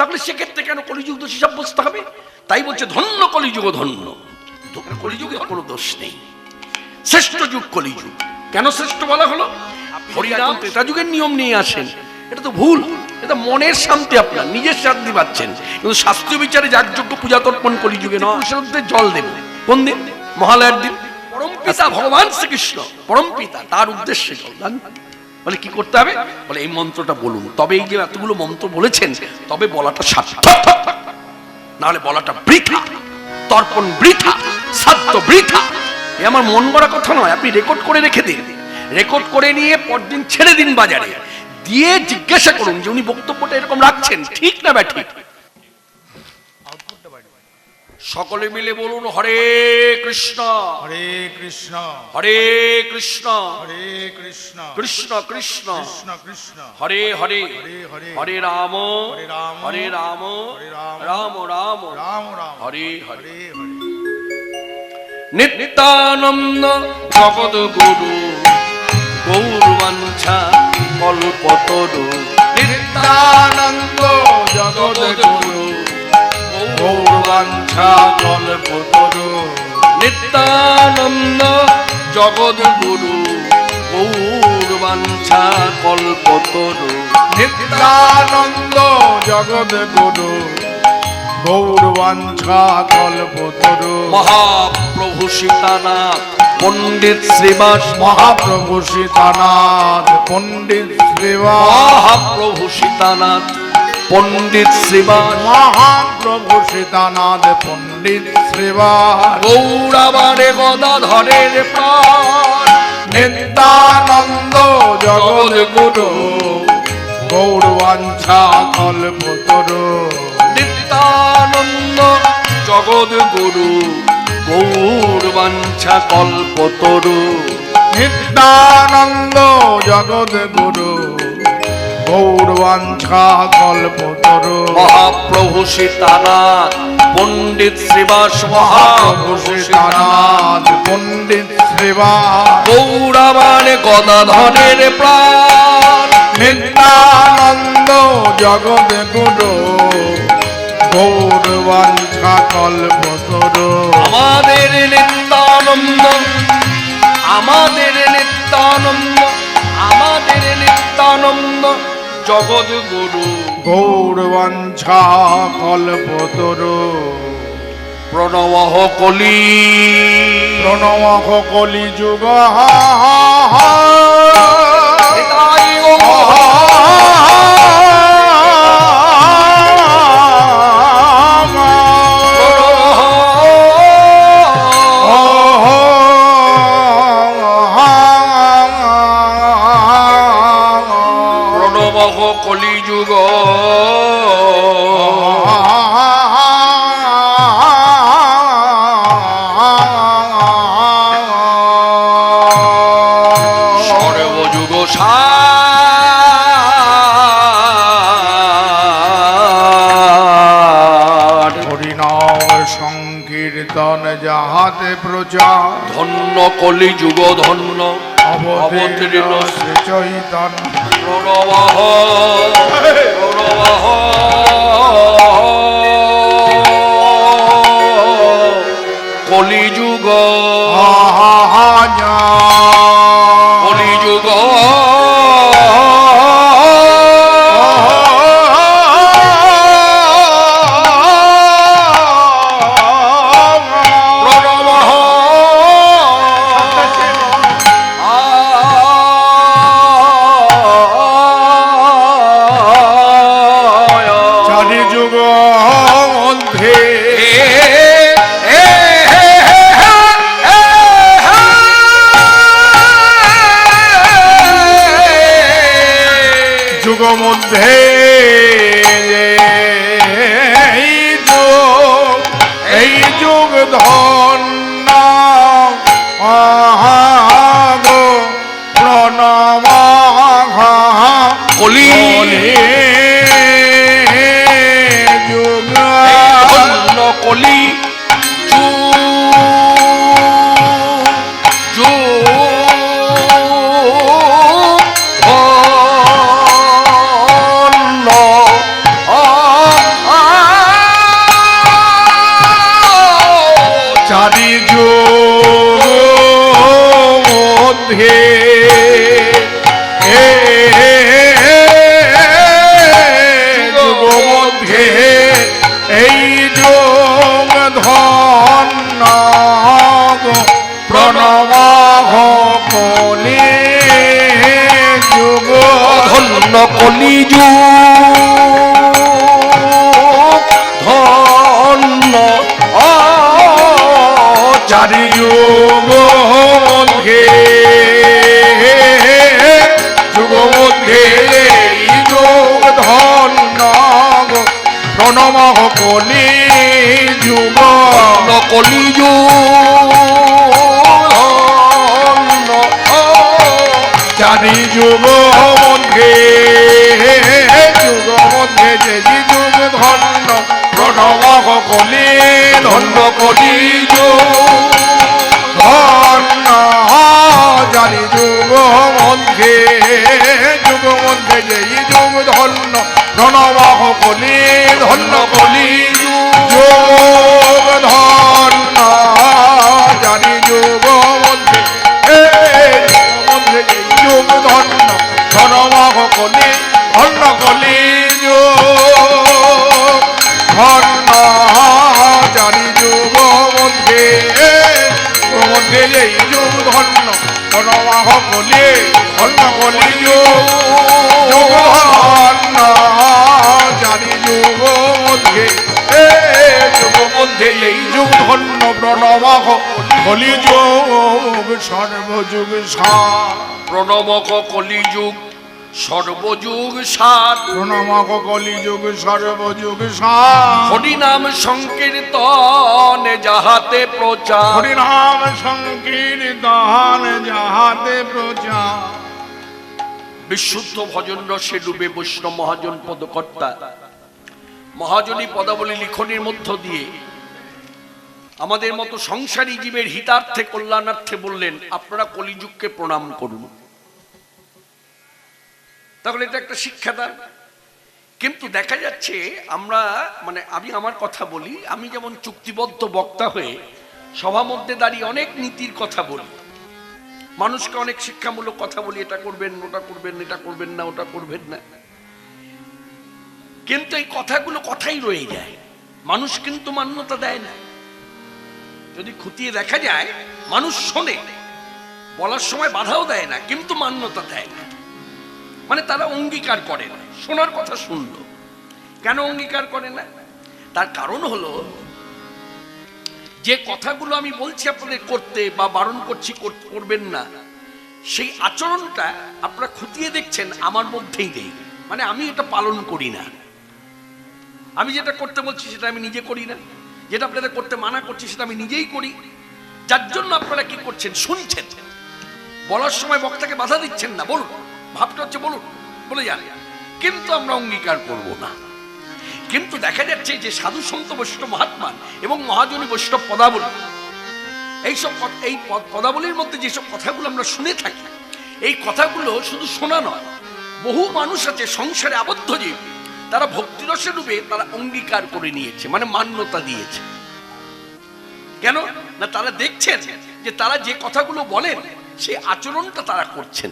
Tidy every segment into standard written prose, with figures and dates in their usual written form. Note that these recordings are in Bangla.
থাকলে সেক্ষেত্রে কেন কলিযুগ দোষী সাব্যস্ত হবে? তাই বলছে ধন্য কলিযুগ, ধন্য। কলিযুগে কোনো দোষ নেই, শ্রেষ্ঠ যুগ কলিযুগ। কেন শ্রেষ্ঠ বলা হলো? হরিনাম ত্রেতা যুগের নিয়ম নিয়ে আসেন, এটা তো ভুল। এটা মনের শান্তি, আপনার নিজের শান্তি পাচ্ছেন, কিন্তু শাস্ত্রীয় বিচারে যাগযজ্ঞ পূজা তর্পণ কলিযুগে নয়। জল দেব কোন দিন? মহালয়ার দিন। পরম পিতা ভগবান শ্রীকৃষ্ণ, পরম পিতা, তার উদ্দেশ্যে জল দান। বলে কি করতে হবে? বলে এই মন্ত্রটা বলুন, তবে এই যে এতগুলো মন্ত্র বলেছেন তবে বলাটা সার্থক, নাহলে বলাটা বৃথা, তর্পণ বৃথা, শ্রাদ্ধ বৃথা। এ আমার মন গড়া কথা নয়, আপনি রেকর্ড করে রেখে দিন। রেকর্ড করে নিয়ে পরদিন ছেড়ে দিন বাজারে, দিয়ে জিজ্ঞাসা করুন যে উনি বক্তব্যটা এরকম রাখছেন ঠিক না বা ঠিক। সকলে মিলে বলুন হরে কৃষ্ণ হরে কৃষ্ণ হরে কৃষ্ণ হরে কৃষ্ণ কৃষ্ণ কৃষ্ণ কৃষ্ণ কৃষ্ণ হরে হরে হরে হরে হরে রাম হরে রাম হরে রাম হরে রাম রাম রাম রাম রাম হরে হরে। হরে হরে। নিত্যানন্দ জগৎ গুরু গৌরবাঞ্ছা কল্পতরু। নিত্যানন্দ জগৎ গুরু গৌরবাঞ্ছা কল্পতরু। নিত্যানন্দ জগৎ গুরু গৌরবাঞ্ছা কল্পতরু। নিত্যানন্দ জগৎ গুরু গৌরবাঞ্ছা কল্পতরু। মহাপ্রভু সীতানাথ পণ্ডিত শ্রীবাস। মহাপ্রভু সীতানাথ পণ্ডিত শ্রীবাস। মহাপ্রভু সীতানাথ পণ্ডিত শ্রীবাস। মহাপ্রভু সীতানাথ পণ্ডিত শ্রীবাস। গৌরাবারে গদাধরের প্রাণ। নিত্যানন্দ জগৎ গুরু গৌরবাঞ্ছা কল্পতরু। নিত্যানন্দ জগৎ গুরু গৌরবাঞ্ছা কল্পতরু। নিত্যানন্দ জগৎ গুরু গৌরবাঞ্ছা কল্পতরু। মহাপ্রভু সীতানাথ পণ্ডিত শ্রীবাস। মহাপ্রভু সীতানাথ পণ্ডিত শ্রীবাস। গৌরাবারে গদাধরের প্রাণ। নিত্যানন্দ জগৎ গুরু গৌরবাঞ্ছা কল্পতরু। আমাদের নিত্যানন্দ, আমাদের নিত্যানন্দ, আমাদের নিত্যানন্দ জগৎ গুরু গৌরবাঞ্ছা কল্পতরু। প্রণবঃ কলি প্রণমঃ কলিযুগ তাই গো প্রণবঃ কলিযুগ সর্বযুগ সার। হরিনাম সংকীর্তন যাহাতে প্রচার ধন্য কলিযুগ ধন্য অবতীর্ণ শ্রী চৈতন্য। প্রণবঃ প্রণবঃ কলিযুগ কলিযুগ প্রণবঃ মধ্যে যুগ মধ্যে এই যোগ ধন্য প্রণব কলি যুগ ধন্য কলিযুগ ধন্য চারি যুগ মধ্যে যুগ মধ্যে এই যোগ ধন্য প্রণব কলি যুগ কলিযুগ চারি যুগ মধ্যে যে যুগ ধন্য প্রণব কলি ধন্য কলিযুগ ধন্য চারি যুগ মধ্যে যে যুগ ধন্য প্রণব কলি ধন্য কলিযুগ ধন্য চারি যুগ মধ্যে যে যুগ ধন্য প্রণব কলি ধন্য কলিযুগ ধন্য চারি যুগ মধ্যে এই যুগ ধন্য প্রণব কলি ধন্য কলিযুগ ধন্য চারি যুগ মধ্যে এই যুগ ধন্য প্রণব কলিযুগ সর্বযুগ সার প্রণবক কলিযুগ সর্বযুগ সার প্রণবক কলিযুগ সর্বযুগ সার হরিনাম সংকীর্তন যাহাতে প্রচার হরিনাম সংকীর্তন যাহাতে প্রচার বিশুদ্ধ ভজন রসে ডুবে বৈষ্ণব মহাজন পদকর্তা মহাজনী পদাবলী লিখনের মধ্য দিয়ে আমাদের মতো সংসারী জীবের হিতার্থে কল্যাণার্থে বললেন আপনারা কলিযুগকে প্রণাম করুন। তাহলে এটা একটা শিক্ষাদান। কিন্তু দেখা যাচ্ছে আমরা আমি আমার কথা বলি, আমি যেমন চুক্তিবদ্ধ বক্তা হয়ে সভা মধ্যে দাঁড়িয়ে অনেক নীতির কথা বলি, মানুষকে অনেক শিক্ষামূলক কথা বলি, এটা করবেন ওটা করবেন, এটা করবেন না ওটা করবেন না, কিন্তু এই কথাগুলো কথাই রয়ে যায়, মানুষ কিন্তু মান্যতা দেয় না। যদি খুঁটিয়ে দেখা যায় মানুষ শোনে, বলার সময় বাধাও দেয় না, কিন্তু মান্যতা দেয় না, তারা অঙ্গীকার করে না। শোনার কথা শুনলো, কেন অঙ্গীকার করে না? তার কারণ হলো যে কথাগুলো আমি বলছি আপনাদের করতে বা বারণ করছি করবেন না, সেই আচরণটা আপনারা খুঁটিয়ে দেখছেন আমার মধ্যেই নেই, আমি এটা পালন করি না। আমি যেটা করতে বলছি সেটা আমি নিজে করি না, যেটা আপনাদের করতে মানা করছি সেটা আমি নিজেই করি। যার জন্য আপনারা কি করছেন, শুনছেন, বলার সময় বক্তাকে বাধা দিচ্ছেন না, বলুন, ভাবটা হচ্ছে বলুন, বলে যান, কিন্তু আমরা অঙ্গীকার করব না। কিন্তু দেখা যাচ্ছে যে সাধু সন্ত বৈষ্ণব মহাত্মা এবং মহাজনী বৈষ্ণব পদাবলী, এই পদাবলীর মধ্যে যেসব কথাগুলো আমরা শুনে থাকি, এই কথাগুলো শুধু শোনা নয়, বহু মানুষ আছে সংসারে আবদ্ধ জীব, তারা ভক্তিরসে ডুবে তারা অঙ্গীকার করে নিয়েছে, মান্যতা দিয়েছে। কেন না? তারা দেখছেন যে তারা যে কথাগুলো বলেন সেই আচরণটা তারা করছেন।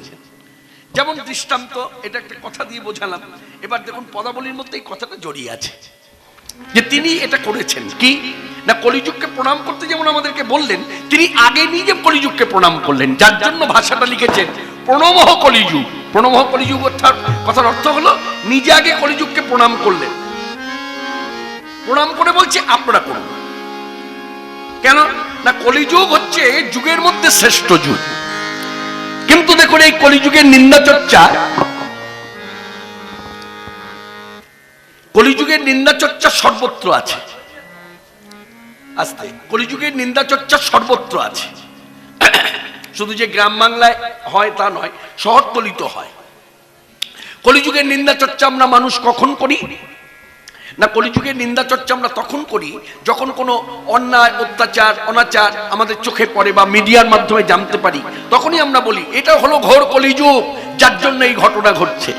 যেমন দৃষ্টান্ত, এটা একটা কথা দিয়ে বোঝালাম, এবার দেখুন পদাবলীর মধ্যে এই কথাটা জড়িয়ে আছে যে তিনি এটা করেছেন কি না, কলিযুগকে প্রণাম করতে যেমন আমাদেরকে বললেন, তিনি আগে নিজে কলিযুগকে প্রণাম করলেন, যার জন্য ভাষাটা লিখেছেন প্রণমঃ কলিযুগ। প্রণমঃ কলিযুগ অর্থাৎ কথার অর্থ হলো নিজে আগে কলিযুগকে প্রণাম করলেন, প্রণাম করে বলছে আপনারা করুন। কেন না? কলিযুগ হচ্ছে যুগের মধ্যে শ্রেষ্ঠ যুগ। কিন্তু দেখুন এই কলিযুগের নিন্দা চর্চা, কলিযুগের নিন্দা চর্চা সর্বত্র আছে। আস্তে, কলিযুগের নিন্দা চর্চা সর্বত্র আছে, শুধু যে গ্রাম বাংলায় হয় তা নয়, শহরতলিত হয়। কলিযুগের নিন্দা চর্চা আমরা মানুষ কখন করি না, কলিযুগের নিন্দা চর্চা আমরা তখন করি যখন কোনো অন্যায়, অত্যাচার, অনাচার আমাদের চোখে পড়ে বা মিডিয়ার মাধ্যমে জানতে পারি, তখনই আমরা বলি এটা হলো ঘোর কলিযুগ, যার জন্য এই ঘটনা ঘটছে।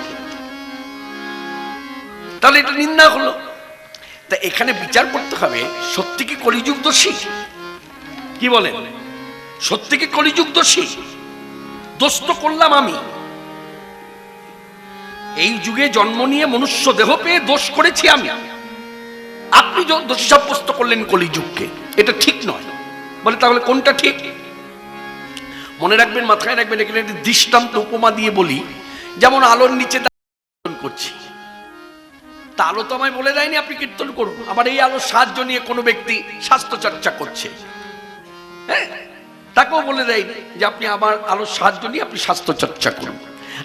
তাহলে এটা নিন্দা হলো। তা এখানে বিচার করতে হবে, সত্যি কি কলিযুগ দোষী? কি বলেন, সত্যি কি কলিযুগ দোষী? দোষ তো করলাম আমি। এই যুগে জন্ম নিয়ে মনুষ্য দেহ পেয়ে দোষ করেছি আমি, আপনি দোষী সাব্যস্ত করলেন কলিযুগকে। এটা ঠিক নয়। বলে তাহলে কোনটা ঠিক? মনে রাখবেন, মাথায় রাখবেন, এখানে একটি দৃষ্টান্ত উপমা দিয়ে বলি। যেমন আলোর নিচে কীর্তন করছি, তা আলো তো আমায় বলে দেয়নি আপনি কীর্তন করুন। আবার এই আলোর সাহায্য নিয়ে কোনো ব্যক্তি স্বাস্থ্য চর্চা করছে, হ্যাঁ, তাকেও বলে দেয়নি যে আপনি আবার আলোর সাহায্য নিয়ে আপনি স্বাস্থ্য চর্চা করুন।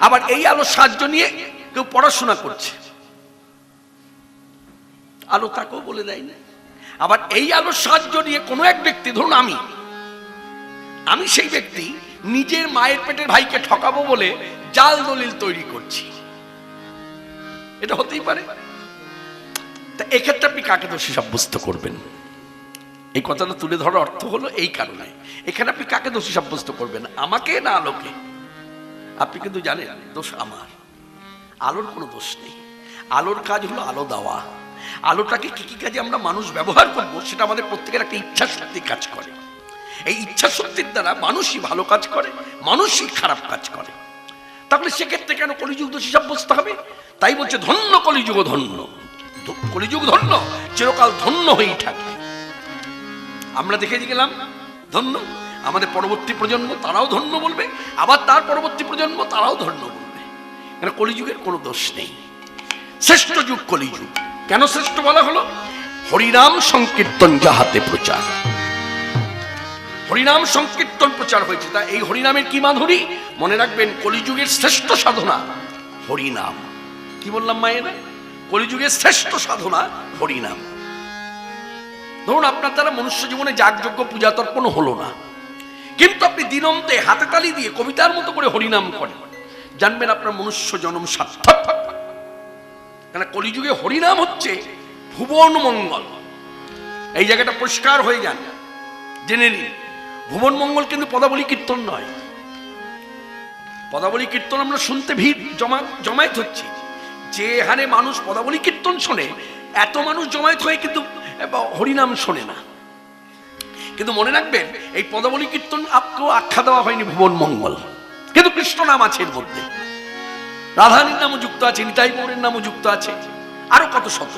আবার এই আলোর সাহায্য নিয়ে কেউ পড়াশোনা করছে, আলো তাকেও বলে দেয়নি। আবার এই আলোর সাহায্য নিয়ে কোনো এক ব্যক্তি, ধরুন আমি সেই ব্যক্তি নিজের মায়ের পেটের ভাইকে ঠকাবো বলে জাল দলিল তৈরি করছি, এটা হতেই পারে। তা এক্ষেত্রে আপনি কাকে দোষী সাব্যস্ত করবেন? এই কথাটা তুলে ধরার অর্থ হলো এই কারণে, এখানে আপনি কাকে দোষী সাব্যস্ত করবেন, আমাকে না আলোকে? আপনি কিন্তু জানেন দোষ আমার, আলোর কোনো দোষ নেই। আলোর কাজ হলো আলো দেওয়া। আলোটাকে কি কি কাজে আমরা মানুষ ব্যবহার করবো, সেটা আমাদের প্রত্যেকের একটা ইচ্ছা শক্তি কাজ করে। এই ইচ্ছা শক্তির দ্বারা মানুষই ভালো কাজ করে, মানুষই খারাপ কাজ করে। তাহলে সেক্ষেত্রে কেন কলিযুগ দোষী সাব্যস্ত হবে? তাই বলছে ধন্য কলিযুগ, ধন্য কলিযুগ, ধন্য চিরকাল ধন্য হয়েই থাকে। আমরা দেখে গেলাম ধন্য, আমাদের পরবর্তী প্রজন্ম তারাও ধন্য বলবে, আবার তার পরবর্তী প্রজন্ম তারাও ধন্য বলবে। কেন? কলিযুগের কোনো দোষ নেই। শ্রেষ্ঠ যুগ কলিযুগ। কেন শ্রেষ্ঠ বলা হলো? হরিনাম সংকীর্তন যাহাতে প্রচার, হরিনাম সংকীর্তন প্রচার হয়েছে। তা এই হরিনামের কি মাধুরী! মনে রাখবেন, কলিযুগের শ্রেষ্ঠ সাধনা হরিনাম। কি বললাম মায়েরা? কলিযুগের শ্রেষ্ঠ সাধনা হরিনাম। ধরুন আপনার দ্বারা মনুষ্য জীবনে যাগযজ্ঞ পূজা তর্পণ হলো না, কিন্তু আপনি দিনন্তে হাতে তালি দিয়ে কবিতার মতো করে হরিনাম করেন, জানবেন আপনার মনুষ্য জন্ম সার্থক। কেন? কলিযুগে হরিনাম হচ্ছে ভুবন মঙ্গল। এই জায়গাটা পরিষ্কার হয়ে যান, জেনে নিন। ভুবন মঙ্গল কিন্তু পদাবলী কীর্তন নয়। পদাবলী কীর্তন আমরা শুনতে ভিড় জমায়েত হচ্ছে, যে হারে মানুষ পদাবলী কীর্তন শোনে, এত মানুষ জমায়েত হয়ে কিন্তু হরিনাম শোনে না। কিন্তু মনে রাখবেন, এই পদাবলী কীর্তন আপকেও আখ্যা দেওয়া হয়নি ভুবন মঙ্গল, কিন্তু কৃষ্ণ নাম আছে এর মধ্যে, রাধারানীর নামও যুক্ত আছে, নিতাই গৌরের নামও যুক্ত আছে, আরো কত শত।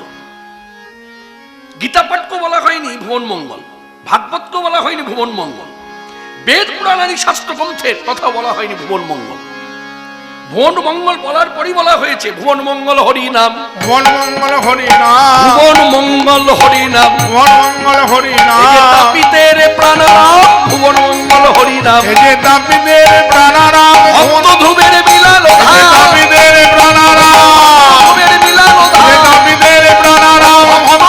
গীতা পাঠকেও বলা হয়নি ভুবন মঙ্গল, ভাগবতকেও বলা হয়নি ভুবন মঙ্গল, বেদ পুরাণ আদি শাস্ত্র গ্রন্থের কথা বলা হয়নি ভুবন মঙ্গল। ভুবন মঙ্গল বলার পরই বলা হয়েছে ভুবন মঙ্গল হরি নাম, ভুবন মঙ্গল হরি নাম, ভুবন মঙ্গল হরি নাম, ভুবন মঙ্গল হরি নাম। এই যে তাপিতের প্রাণারাম ভুবন মঙ্গল হরি নাম, এই যে তাপিতের প্রাণারাম, ভক্ত ধ্রুবের বিলাল এই যে তাপিতের প্রাণারাম, ধ্রুবের বিলাল এই যে তাপিতের প্রাণারাম,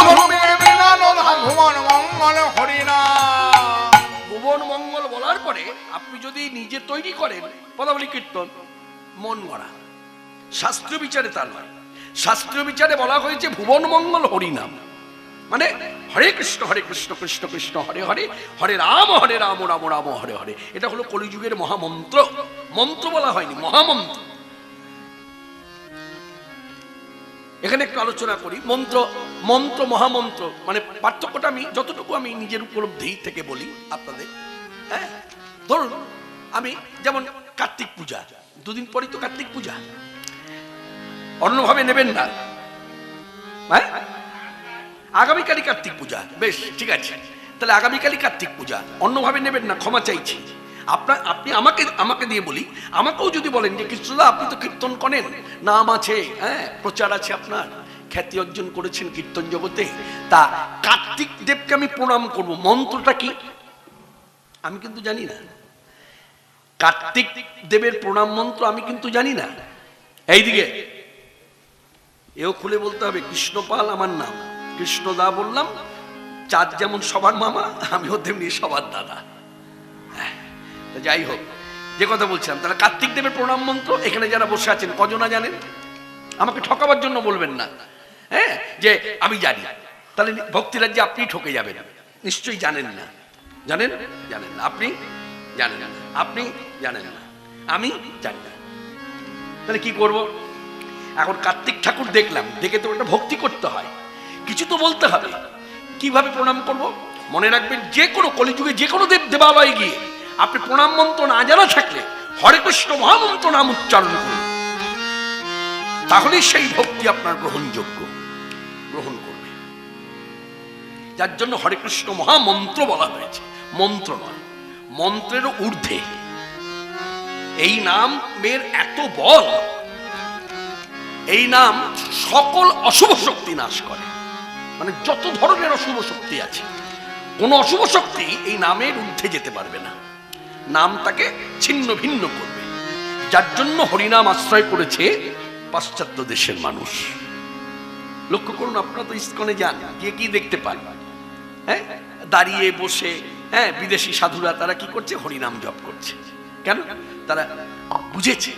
ধ্রুবের বিলাল ধাম, ভুবন মঙ্গল হরি নাম। ভুবন মঙ্গল বলার পরে আপনি যদি নিজে তৈরি করেন পদাবলী কীর্তন, মন গড়া। শাস্ত্রীয় বিচারে তা নয়। শাস্ত্রীয় বিচারে বলা হয়েছে ভুবন মঙ্গল হরি নাম, মানে হরে কৃষ্ণ কৃষ্ণ কৃষ্ণ হরে হরে, হরে রাম রাম রাম হরে হরে। এটা হলো কলিযুগের মহামন্ত্র। মন্ত্র বলা হয়নি, মহামন্ত্র। এখানে একটু আলোচনা করি। মন্ত্র মহামন্ত্র মানে পার্থক্যটা আমি যতটুকু আমি নিজের উপলব্ধি থেকে বলি আপনাদের। হ্যাঁ, ধরুন আমি যেমন কার্তিক পূজা, দুদিন পরই তো কার্তিক পূজা, অন্যভাবে নেবেন না। হ্যাঁ, আগামীকালই কার্তিক পূজা, বেশ ঠিক আছে, তাহলে আগামীকালই কার্তিক পূজা, অন্যভাবে নেবেন না, ক্ষমা চাইছি। আপনি আমাকে দিয়ে বলি, আমাকেও যদি বলেন যে কৃষ্ণদা আপনি তো কীর্তন করেন, নাম আছে, হ্যাঁ প্রচার আছে, আপনার খ্যাতি অর্জন করেছেন কীর্তন জগতে, তা কার্তিক দেবকে আমি প্রণাম করব, মন্ত্রটা কি আমি কিন্তু জানি না। কার্তিক দেবের প্রণাম মন্ত্র আমি কিন্তু জানি না। এইদিকে এও খুলে বলতে হবে, কৃষ্ণপাল আমার নাম, কৃষ্ণদা বললাম, চাঁদ যেমন সবার মামা, আমিও তেমনি সবার দাদা। যাই হোক, যে কথা বলছিলাম, তাহলে কার্তিক দেবের প্রণাম মন্ত্র এখানে যারা বসে আছেন কজনা জানেন? আমাকে ঠকাবার জন্য বলবেন না, হ্যাঁ, যে আমি জানি, তাহলে ভক্তিরাজ্যে আপনি ঠকে যাবেন। নিশ্চয়ই জানেন না, জানেন না, আপনি জানেন না, আপনি জানেন না, আমি জানি না। তাহলে কি করব? এখন কার্তিক ঠাকুর দেখলাম, দেখে তো একটা ভক্তি করতে হয়, কিছু তো বলতে হবে। কিভাবে প্রণাম করব? মনে রাখবেন, যে কোনো কলিযুগে যে কোনো দেবালয়ে গিয়ে আপনি প্রণাম মন্ত্র না জানা থাকলে হরে কৃষ্ণ মহামন্ত্র নাম উচ্চারণ করুন, তাহলেই সেই ভক্তি আপনার গ্রহণযোগ্য, গ্রহণ করবে। যার জন্য হরে কৃষ্ণ মহামন্ত্র বলা হয়েছে, মন্ত্র নয়, মন্ত্রেরও ঊর্ধ্বে। এই নামের এত বল, এই নাম সকল অশুভ শক্তি নাশ করে। মানে যত ধরনের অশুভ শক্তি আছে, কোন অশুভ শক্তি এই নামের ঊর্ধ্বে যেতে পারবে না, নাম তাকে ছিন্ন ভিন্ন করবে। যার জন্য হরিনাম আশ্রয় করেছে পাশ্চাত্য দেশের মানুষ। লক্ষ্য করুন, আপনারা তো ইস্কনে যান, গিয়ে কি দেখতে পান? হ্যাঁ, দাঁড়িয়ে বসে, হ্যাঁ, বিদেশি সাধুরা তারা কি করছে? হরিনাম জপ করছে। কেন? তারা বুঝেছে,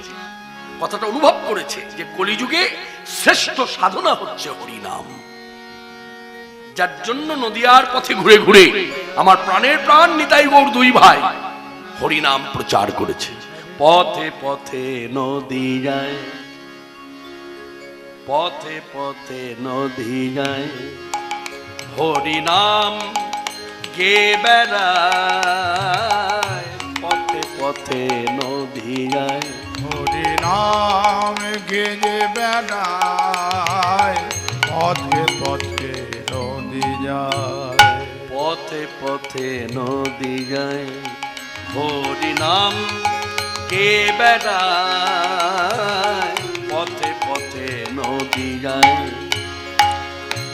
কথাটা অনুভব করেছে যে কলিযুগে শ্রেষ্ঠ সাধনা হচ্ছে হরিনাম। যার জন্য নদিয়ার পথে ঘুরে ঘুরে আমার প্রাণের প্রাণ নিতাই গৌর দুই ভাই হরিনাম প্রচার করেছে। পথে পথে নদী যায়, পথে পথে নদী যায়, হরিনাম গে বেড়ায়, পথে পথে নদী যায়, হরিনাম গেয়ে বেড়ায়, পথে পথে নদী যায়, পথে পথে নদী যায়, হরিনাম গে বেড়ায়, পথে পথে নদী যায়।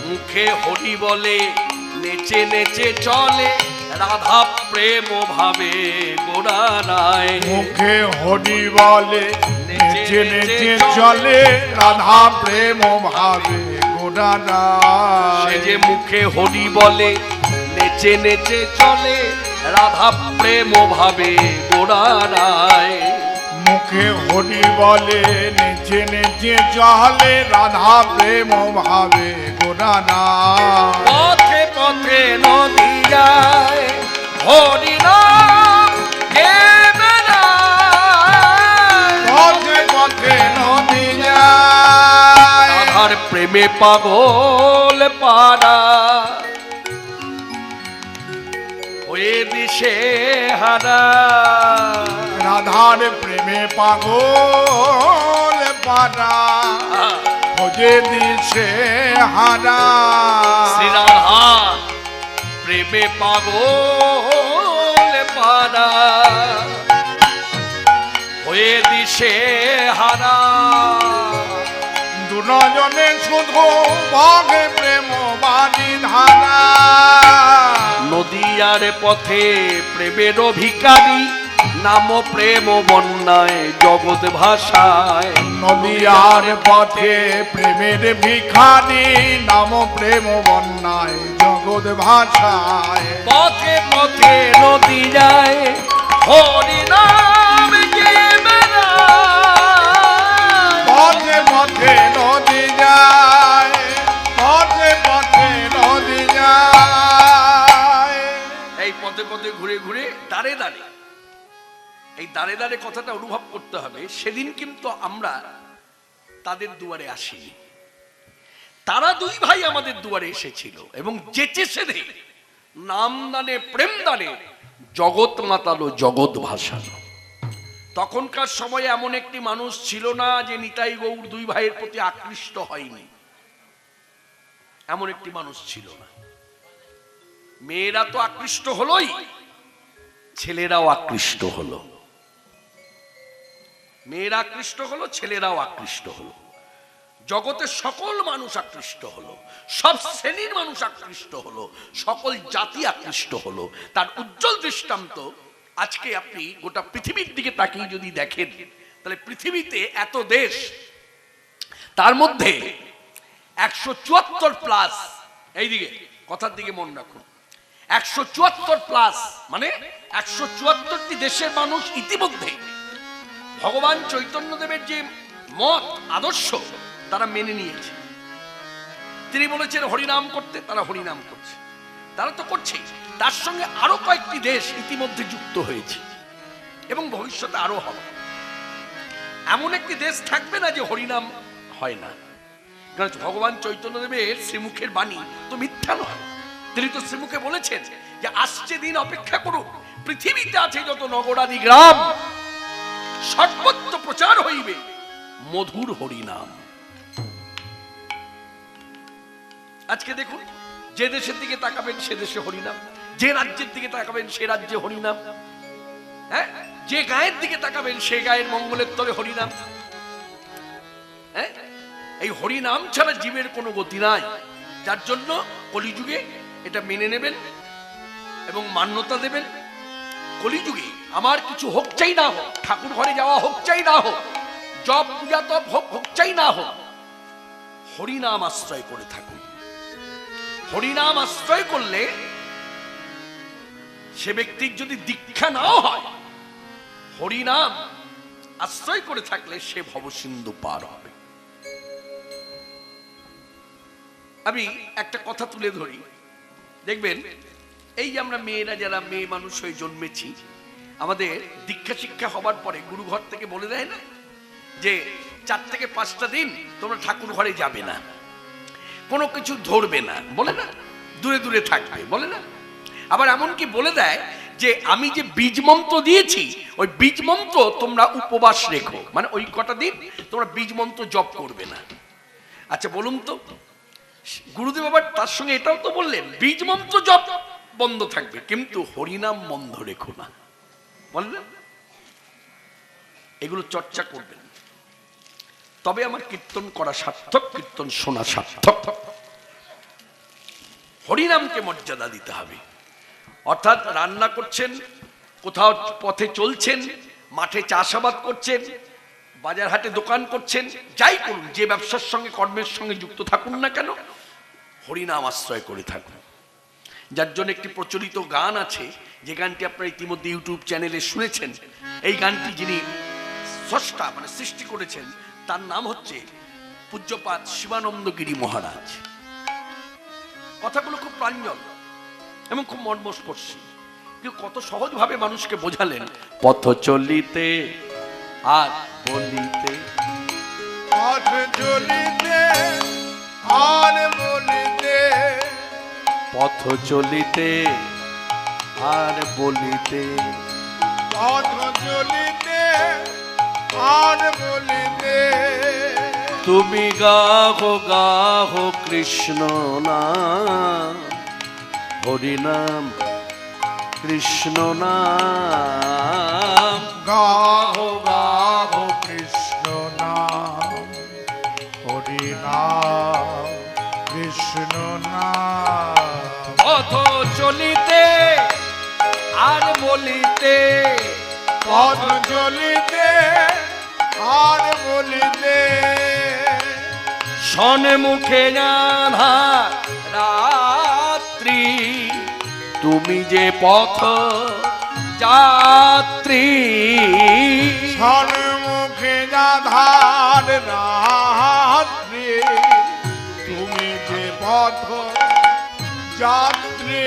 মুখে হরি বলে নেচে নেচে চলে, রাধা প্রেম ভাবে গোড়ায়। মুখে হরি বলে নেচে নেচে চলে, রাধা প্রেম ভাবে গোড়ায়। সে যে মুখে হরি বলে নেচে নেচে চলে, রাধা প্রেম ভাবে গোড়ায়। মুখে হরি বলে নেচে নেচে চলে, রাধা প্রেম ভাবে গোড়ায়। পথে পথে নদী যায়, হরিনাম গে বেড়ায়, পথে পথে নদী যায়, রাধার প্রেমে পাগল পাড়া হয়ে দিশে হারা। রাধার প্রেমে পাগল পারা খোঁজে দিশে হারা। শ্রী রাধা প্রেমে পাগল পাড়া হয়ে দিশে হারা। দুজনে শুধু ভাগে প্রেম বাণী ধারা। নদিয়ার পথে প্রেমের ভিখারি, নাম প্রেম বন্যায় জগৎ ভাষায়। নদিয়ার পথে প্রেমের ভিখারি, নাম প্রেম বন্যায় জগৎ ভাষায়। পথে পথে নদী যায়, হরিনাম গে বেড়ায়, পথে পথে নদী যায়, পথে পথে নদী যায়। এই পথে পথে ঘুরে ঘুরে দাঁড়ে দাঁড়ে, এই দাঁড়ে দাঁড়ে কথাটা অনুভব করতে হবে। সেদিন কিন্তু আমরা তাদের দুয়ারে আসিনি, তারা দুই ভাই আমাদের দুয়ারে এসেছিল এবং যেচে সেধে নাম দানে প্রেম দানে জগৎ মাতালো, জগৎ ভাসালো। তখনকার সময়ে এমন একটি মানুষ ছিল না যে নিতাই গৌর দুই ভাইয়ের প্রতি আকৃষ্ট হয়নি, এমন একটি মানুষ ছিল না। মেয়েরা তো আকৃষ্ট হলোই, ছেলেরাও আকৃষ্ট হলো। মেয়েরা আকৃষ্ট হলো, ছেলেরাও আকৃষ্ট হলো। জগতের সকল মানুষ আকৃষ্ট হলো, সব শ্রেণীর মানুষ আকৃষ্ট হলো, সকল জাতি আকৃষ্ট হলো। তার উজ্জ্বল দৃষ্টান্ত আজকে আপনি গোটা পৃথিবীর দিকে তাকিয়ে যদি দেখেন, তাহলে পৃথিবীতে এত দেশ, তার মধ্যে 174 প্লাস, এইদিকে কথার দিকে মন রাখুন, 174 প্লাস মানে 174টি দেশের মানুষ ইতিমধ্যে ভগবান চৈতন্যদেবের যে মত আদর্শ তারা মেনে নিয়েছে। তিনি বলেছেন হরিনাম করতে, তারা হরিনাম করছে, তারা তো করছে। তার সঙ্গে আরো কয়েকটি দেশ ইতিমধ্যে যুক্ত হয়েছে এবং ভবিষ্যতে আরো হবে। এমন একটি দেশ থাকবে না যে হরিনাম হয় না, কারণ ভগবান চৈতন্যদেবের শ্রীমুখের বাণী তো মিথ্যা নয়। তিনি তো শ্রীমুখে বলেছেন যে আসছে দিন অপেক্ষা করুন, পৃথিবীতে আছে যত নগরাদি গ্রাম সর্বত্র প্রচার হইবে মধুর হরিনাম। আজকে দেখুন, যে দেশের দিকে তাকাবেন সে দেশে হরিনাম, যে রাজ্যের দিকে তাকাবেন সে রাজ্যে হরিনাম, হ্যাঁ, যে গায়ের দিকে তাকাবেন সে গায়ের মঙ্গলের তলে হরিনাম। হ্যাঁ, এই হরিনাম ছাড়া জীবের কোনো গতি নাই। যার জন্য কলিযুগে এটা মেনে নেবেন এবং মান্যতা দেবেন। কলিযুগে আমার কিছু হোক চাই না হোক, ঠাকুর ঘরে যাওয়া হোক চাই না হোক, জপ পূজা তপ হোক চাই না হোক, হরিনাম আশ্রয় করে থাকুন। হরিনাম আশ্রয় করলে সে ব্যক্তির যদি দীক্ষা নাও হয়, হরিনাম আশ্রয় করে থাকলে সে ভবসিন্ধু পার হবে। আমি একটা কথা তুলে ধরি, দেখবেন এই যে আমরা মেয়েরা যারা মেয়ে মানুষ হয়ে জন্মেছি, আমাদের দীক্ষা শিক্ষা হবার পরে গুরু ঘর থেকে বলে দেয় না যে 4 থেকে 5টা দিন তোমরা ঠাকুর ঘরে যাবে না, কোনো কিছু ধরবে না, বলে না, দূরে দূরে থাকবে, বলে না। আবার এমনকি বলে দেয় যে আমি যে বীজ মন্ত্র দিয়েছি ওই বীজ মন্ত্র তোমরা উপবাস রেখো, মানে ওই কটা দিন তোমরা বীজ মন্ত্র জপ করবে না। আচ্ছা বলুন তো, গুরুদেব আবার তার সঙ্গে এটাও তো বললেন বীজ মন্ত্র জপ বন্ধ থাকবে, কিন্তু হরিনাম বন্ধ রেখো না, বললেন। এগুলো চর্চা করবেন, তবে আমার কীর্তন করা সার্থক, কীর্তন শোনা সার্থক। হরিনামকে মর্যাদা দিতে হবে। অর্থাৎ রান্না করছেন, কোথাও পথে চলছেন, মাঠে চাষাবাদ করছেন, বাজার হাটে দোকান করছেন, যাই করুন, যে ব্যবসার সঙ্গে কর্মের সঙ্গে যুক্ত থাকুন না কেন, হরিনাম আশ্রয় করে থাকুন। যার জন্য একটি প্রচলিত গান আছে, যে গানটি আপনারা ইতিমধ্যে ইউটিউব চ্যানেলে শুনেছেন। এই গানটি যিনি স্রষ্টা মানে সৃষ্টি করেছেন তার নাম হচ্ছে পূজ্যপাদ শিবানন্দ গিরি মহারাজ। কথাগুলো খুব প্রাঞ্জল এবং খুব মর্মস্পর্শী, কিন্তু কত সহজভাবে মানুষকে বোঝালেন। পথ চলিতে আর বলিতে, পথ চলিতে আর বলিতে, পথ চলিতে আর বলিতে, পথ চলিতে আর বলিতে, তুমি গাহো গাহো কৃষ্ণ নাম, হরিনাম কৃষ্ণ নাম, গাহো গাহো কৃষ্ণ নাম, হরি নাম কৃষ্ণ নাম। পথ চলিতে আর বলিতে, পথ চলিতে আর বলিতে, শনে মুখে জানা রাত্রি, তুমি যে পথ যাত্রী, সন্মুখে যাধার রাত্রি, তুমি যে পথ যাত্রী,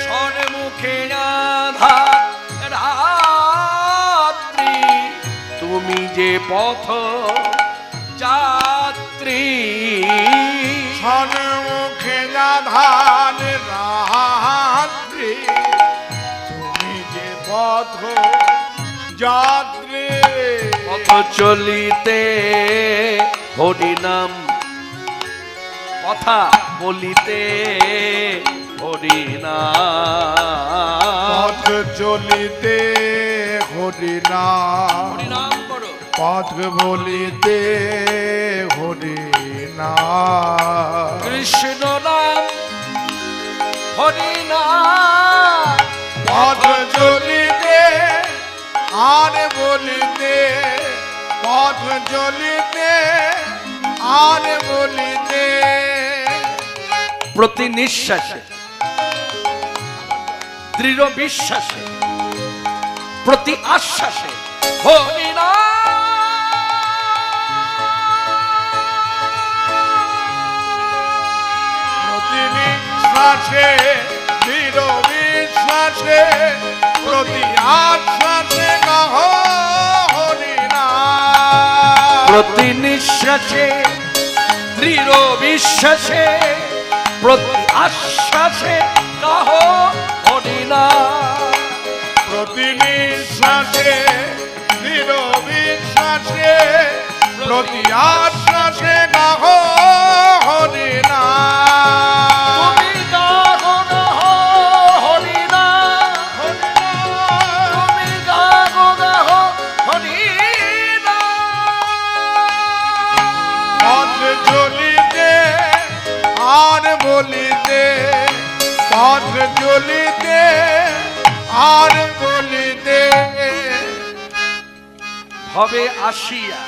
সন্মুখে জানা রাত্রি, তুমি যে পথ যাত্রী, সন্মুখে যাধার রাত্রি, তুমি যে পথ যাত্রী। পথ চলিতে হরিনাম, কথা বলিতে হরিনাম, পথ চলিতে হরিনাম, হরিনাম করো, পথ বলিতে হরিনাম, কৃষ্ণ নাম হরিনাম, পথ চলিতে আর বলিতে, পথ চলিতে আর বলিতে, প্রতি নিঃশ্বাসে দৃঢ় বিশ্বাসে, প্রতি আশ্বাসে হরিনাম, প্রতি নিঃশ্বাসে দৃঢ় বিশ্বাসে, প্রতি আশ্বাসে গাহ হরিনাম, প্রতি নিঃশ্বাসে দৃঢ় বিশ্বাসে, প্রতি আশ্বাসে কাহ হরিনাম, প্রতি নিঃশ্বাসে দৃঢ় বিশ্বাসে প্রতি আশ্বাসে গাহ হরি নাম। তুমি গাগো গাহ হরি নাম, তুমি গাগো গাহ হরি নাম। পথ চলিতে আর বলিতে, পথ চলিতে আর বলিতে হবে আসিয়া,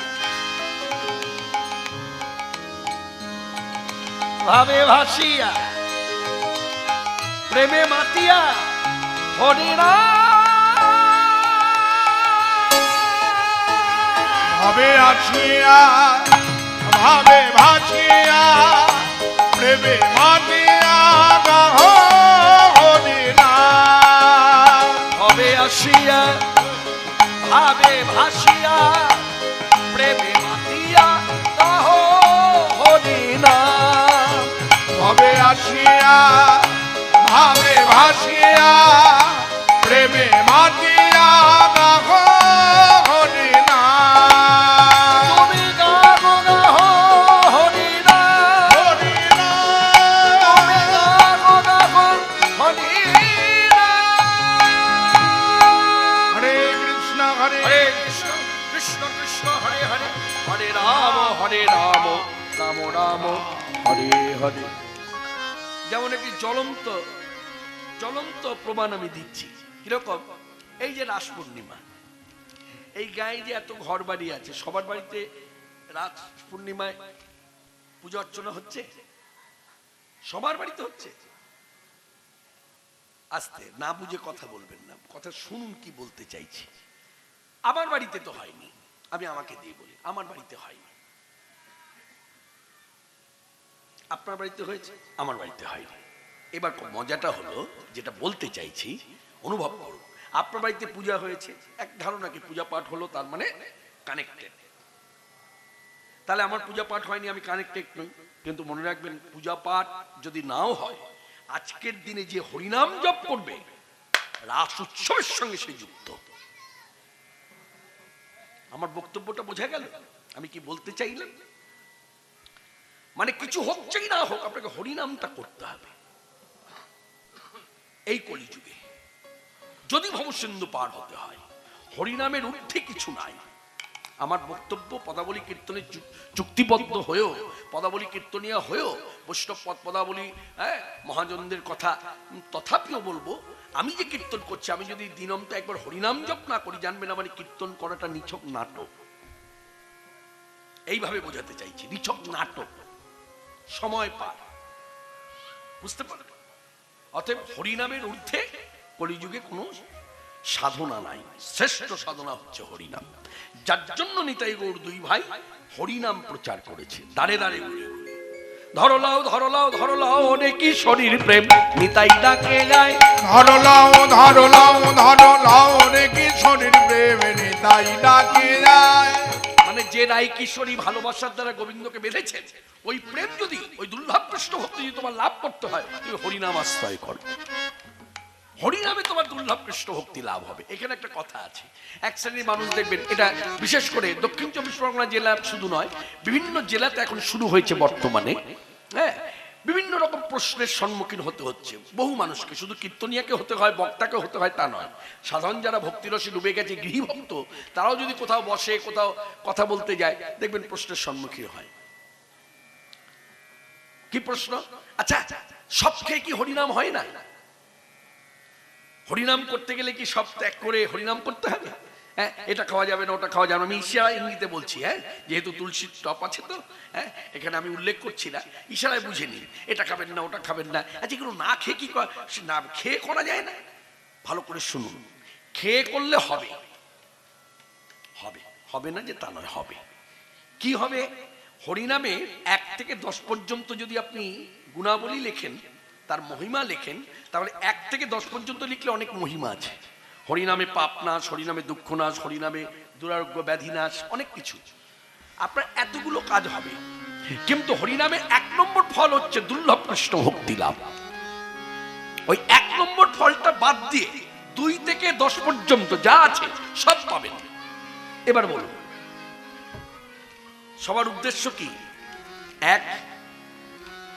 ভাবে ভাসিয়া, প্রেমে মাতিয়া হরি নাম। ভাবে আসিয়া ভাবে ভাসিয়া প্রেমে মাতিয়া গাহ হরি নাম। হবে আসিয়া, ভাবে ভাসিয়া, প্রেমে মাতিয়া গাহ হরি নাম। ভাবে আসিয়া ভাবে ভাসিয়া প্রেমে মাতিয়া গাহ হরি নাম। তুমি গাগো গাহ হরি নাম, হরি তুমি নাম। গাগো গাহ হরি নাম। হরে কৃষ্ণ হরে হরে কৃষ্ণ কৃষ্ণ কৃষ্ণ হরে হরে, হরে রাম রাম রাম হরে হরে। যেমন একটি জ্বলন্ত জ্বলন্ত প্রমাণ আমি দিচ্ছি। কিরকম? এই যে রাস পূর্ণিমা, এই গায়ে যে এত ঘর বাড়ি আছে, সবার বাড়িতে রাস পূর্ণিমায় পূজা অর্চনা হচ্ছে? সবার বাড়িতে হচ্ছে? আস্তে, না বুঝে কথা বলবেন না, কথা শুনুন কি বলতে চাইছি। আমার বাড়িতে তো হয়নি, আমি আমাকে দিয়ে বলি, আমার বাড়িতে হয়নি। আপনার বাড়িতে হয়েছে, আমার বাড়িতে হয়নি। এবার মজাটা হলো, যেটা বলতে চাইছি অনুভব করুন। আপনার বাড়িতে পূজা হয়েছে, এক ধারণা কি পূজা পাঠ হলো, তার মানে কানেক্টেড। তাহলে আমার পূজা পাঠ হয়নি, আমি কানেক্টেড নই। কিন্তু মনে রাখবেন, পূজা পাঠ যদি নাও হয়, আজকের দিনে যে হরিনাম জপ করবে, রাস উৎসবের সঙ্গে সে যুক্ত। আমার বক্তব্যটা বোঝা গেল আমি কি বলতে চাইলাম? মানে কিছু হচ্ছেই না হোক, আপনাকে হরিনামটা করতে হবে। এই কলিযুগে যদি ভবসিন্ধু পার হতে হয়, হরিনামের ঊর্ধ্বে কিছু নাই। আমার বক্তব্য পদাবলী কীর্তনের চুক্তিবদ্ধ হয়েও, পদাবলী কীর্তনিয়া হয়েও, বৈষ্ণব পদ পদাবলী, হ্যাঁ, মহাজনদের কথা তথাপিও বলবো, আমি যে কীর্তন করছি, আমি যদি দিনমতে একবার হরিনাম জপ না করি, জানবেন আমার কীর্তন করাটা নিছক নাটক। এইভাবে বোঝাতে চাইছি, নিছক নাটক, সময় পার। বুঝতে পারবেন? অতএব হরিনামের ঊর্ধ্বে কলিযুগে কোনো সাধনা নাই। শ্রেষ্ঠ সাধনা হচ্ছে হরিনাম, যার জন্য নিতাই গৌর দুই ভাই হরিনাম প্রচার করেছে দাঁড়ে দাঁড়ে ঘুরে ঘুরে। ধরলাও ধরলাও ধরলাও অনেকই শরীর প্রেম নিতাই ডাকে যায়। ধরলাও ধরলাও ধরলাও রে কিশোরীর প্রেমে নিতাই ডাকে যায়। মানে যে রায় কিশোরী ভালোবাসার দ্বারা গোবিন্দকে বেঁধেছেন, ওই প্রেম যদি, ওই দুর্লভ কৃষ্ণ ভক্তি যদি তোমার লাভ করতে হয়, তুমি হরিনাম আশ্রয় করো। হরিনামে তোমার দুর্লভ কৃষ্ণ ভক্তি লাভ হবে। এখানে একটা কথা আছে, এক শ্রেণীর মানুষ দেখবেন, এটা বিশেষ করে দক্ষিণ চব্বিশ পরগনা জেলা শুধু নয়, বিভিন্ন জেলাতে এখন শুরু হয়েছে বর্তমানে, হ্যাঁ, বিভিন্ন রকম প্রশ্নের সম্মুখীন হতে হচ্ছে বহু মানুষকে। শুধু কীর্তনিয়াকে হতে হয়, বক্তাকে হতে হয় তা নয়, সাধারণ যারা ভক্তিরসে ডুবে গেছে, গৃহভক্ত, তারাও যদি কোথাও বসে, কোথাও কথা বলতে যায়, দেখবেন প্রশ্নের সম্মুখীন হয়। কি প্রশ্ন? আচ্ছা, সব খেয়ে কি হরিনাম হয় না? হরিনাম করতে গেলে কি সব ত্যাগ করে হরিনাম করতে হবে? হ্যাঁ, এটা খাওয়া যাবে না, ওটা খাওয়া যাবে না। আমি ইশারা ইঙ্গিতে বলছি, হ্যাঁ, যেহেতু তুলসীর টপ আছে তো, হ্যাঁ, এখানে আমি উল্লেখ করছি না, ইশারায় বুঝে নিন, এটা খাবেন না, ওটা খাবেন না। আচ্ছা, এগুলো না খেয়ে কি না খেয়ে করা যায় না? ভালো করে শুনুন, খেয়ে করলে হবে, হবে, হবে না যে তা নয়, হবে। কি হবে? হরিনামে 1 থেকে 10 পর্যন্ত যদি আপনি গুণাবলী লেখেন, তার মহিমা লেখেন, তাহলে 1 থেকে 10 পর্যন্ত লিখলে অনেক মহিমা আছে। হরিনামে পাপ নাশ, হরিনামে দুঃখ নাশ, হরিনামে দুরারোগ্য ব্যাধি নাশ, অনেক কিছু। আপনার এতগুলো কাজ হবে, কিন্তু হরিনামে 1 নম্বর ফল হচ্ছে দুর্লভ কৃষ্ণ ভক্তি লাভ। ওই 1 নম্বর ফলটা বাদ দিয়ে 2 থেকে 10 পর্যন্ত যা আছে সব পাবেন। এবার বলুন সবার উদ্দেশ্য কি? এক।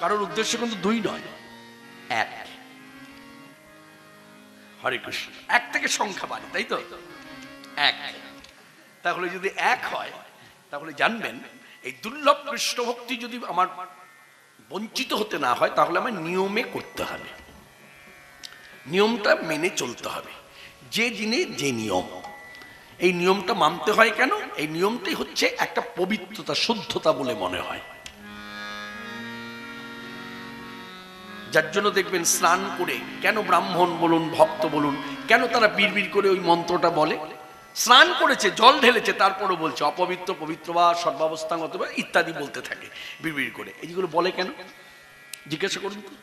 কারোর উদ্দেশ্য কিন্তু 2 নয়, 1। হরে কৃষ্ণ। 1 থেকে সংখ্যা বাড়ে, তাই তো? 1। তাহলে যদি 1 হয় তাহলে জানবেন এই দুর্লভ কৃষ্ণ ভক্তি যদি আমার বঞ্চিত হতে না হয় তাহলে আমার নিয়মে করতে হবে, নিয়মটা মেনে চলতে হবে। যে দিনে যে নিয়ম, এই নিয়মটা মানতে হয় কেন? এই নিয়মটাই হচ্ছে একটা পবিত্রতা, শুদ্ধতা বলে মনে হয়। যার জন্য দেখবেন স্নান করে কেন ব্রাহ্মণ বলুন, ভক্ত বলুন, কেন তারা বিড়বিড় করে ওই মন্ত্রটা বলে? স্নান করেছে, জল ঢেলেছে, তারপরও বলছে অপবিত্র পবিত্র বা সর্বাবস্থাগত ইত্যাদি বলতে থাকে বিড়বিড় করে। এইগুলো বলে কেন জিজ্ঞাসা করুন তো।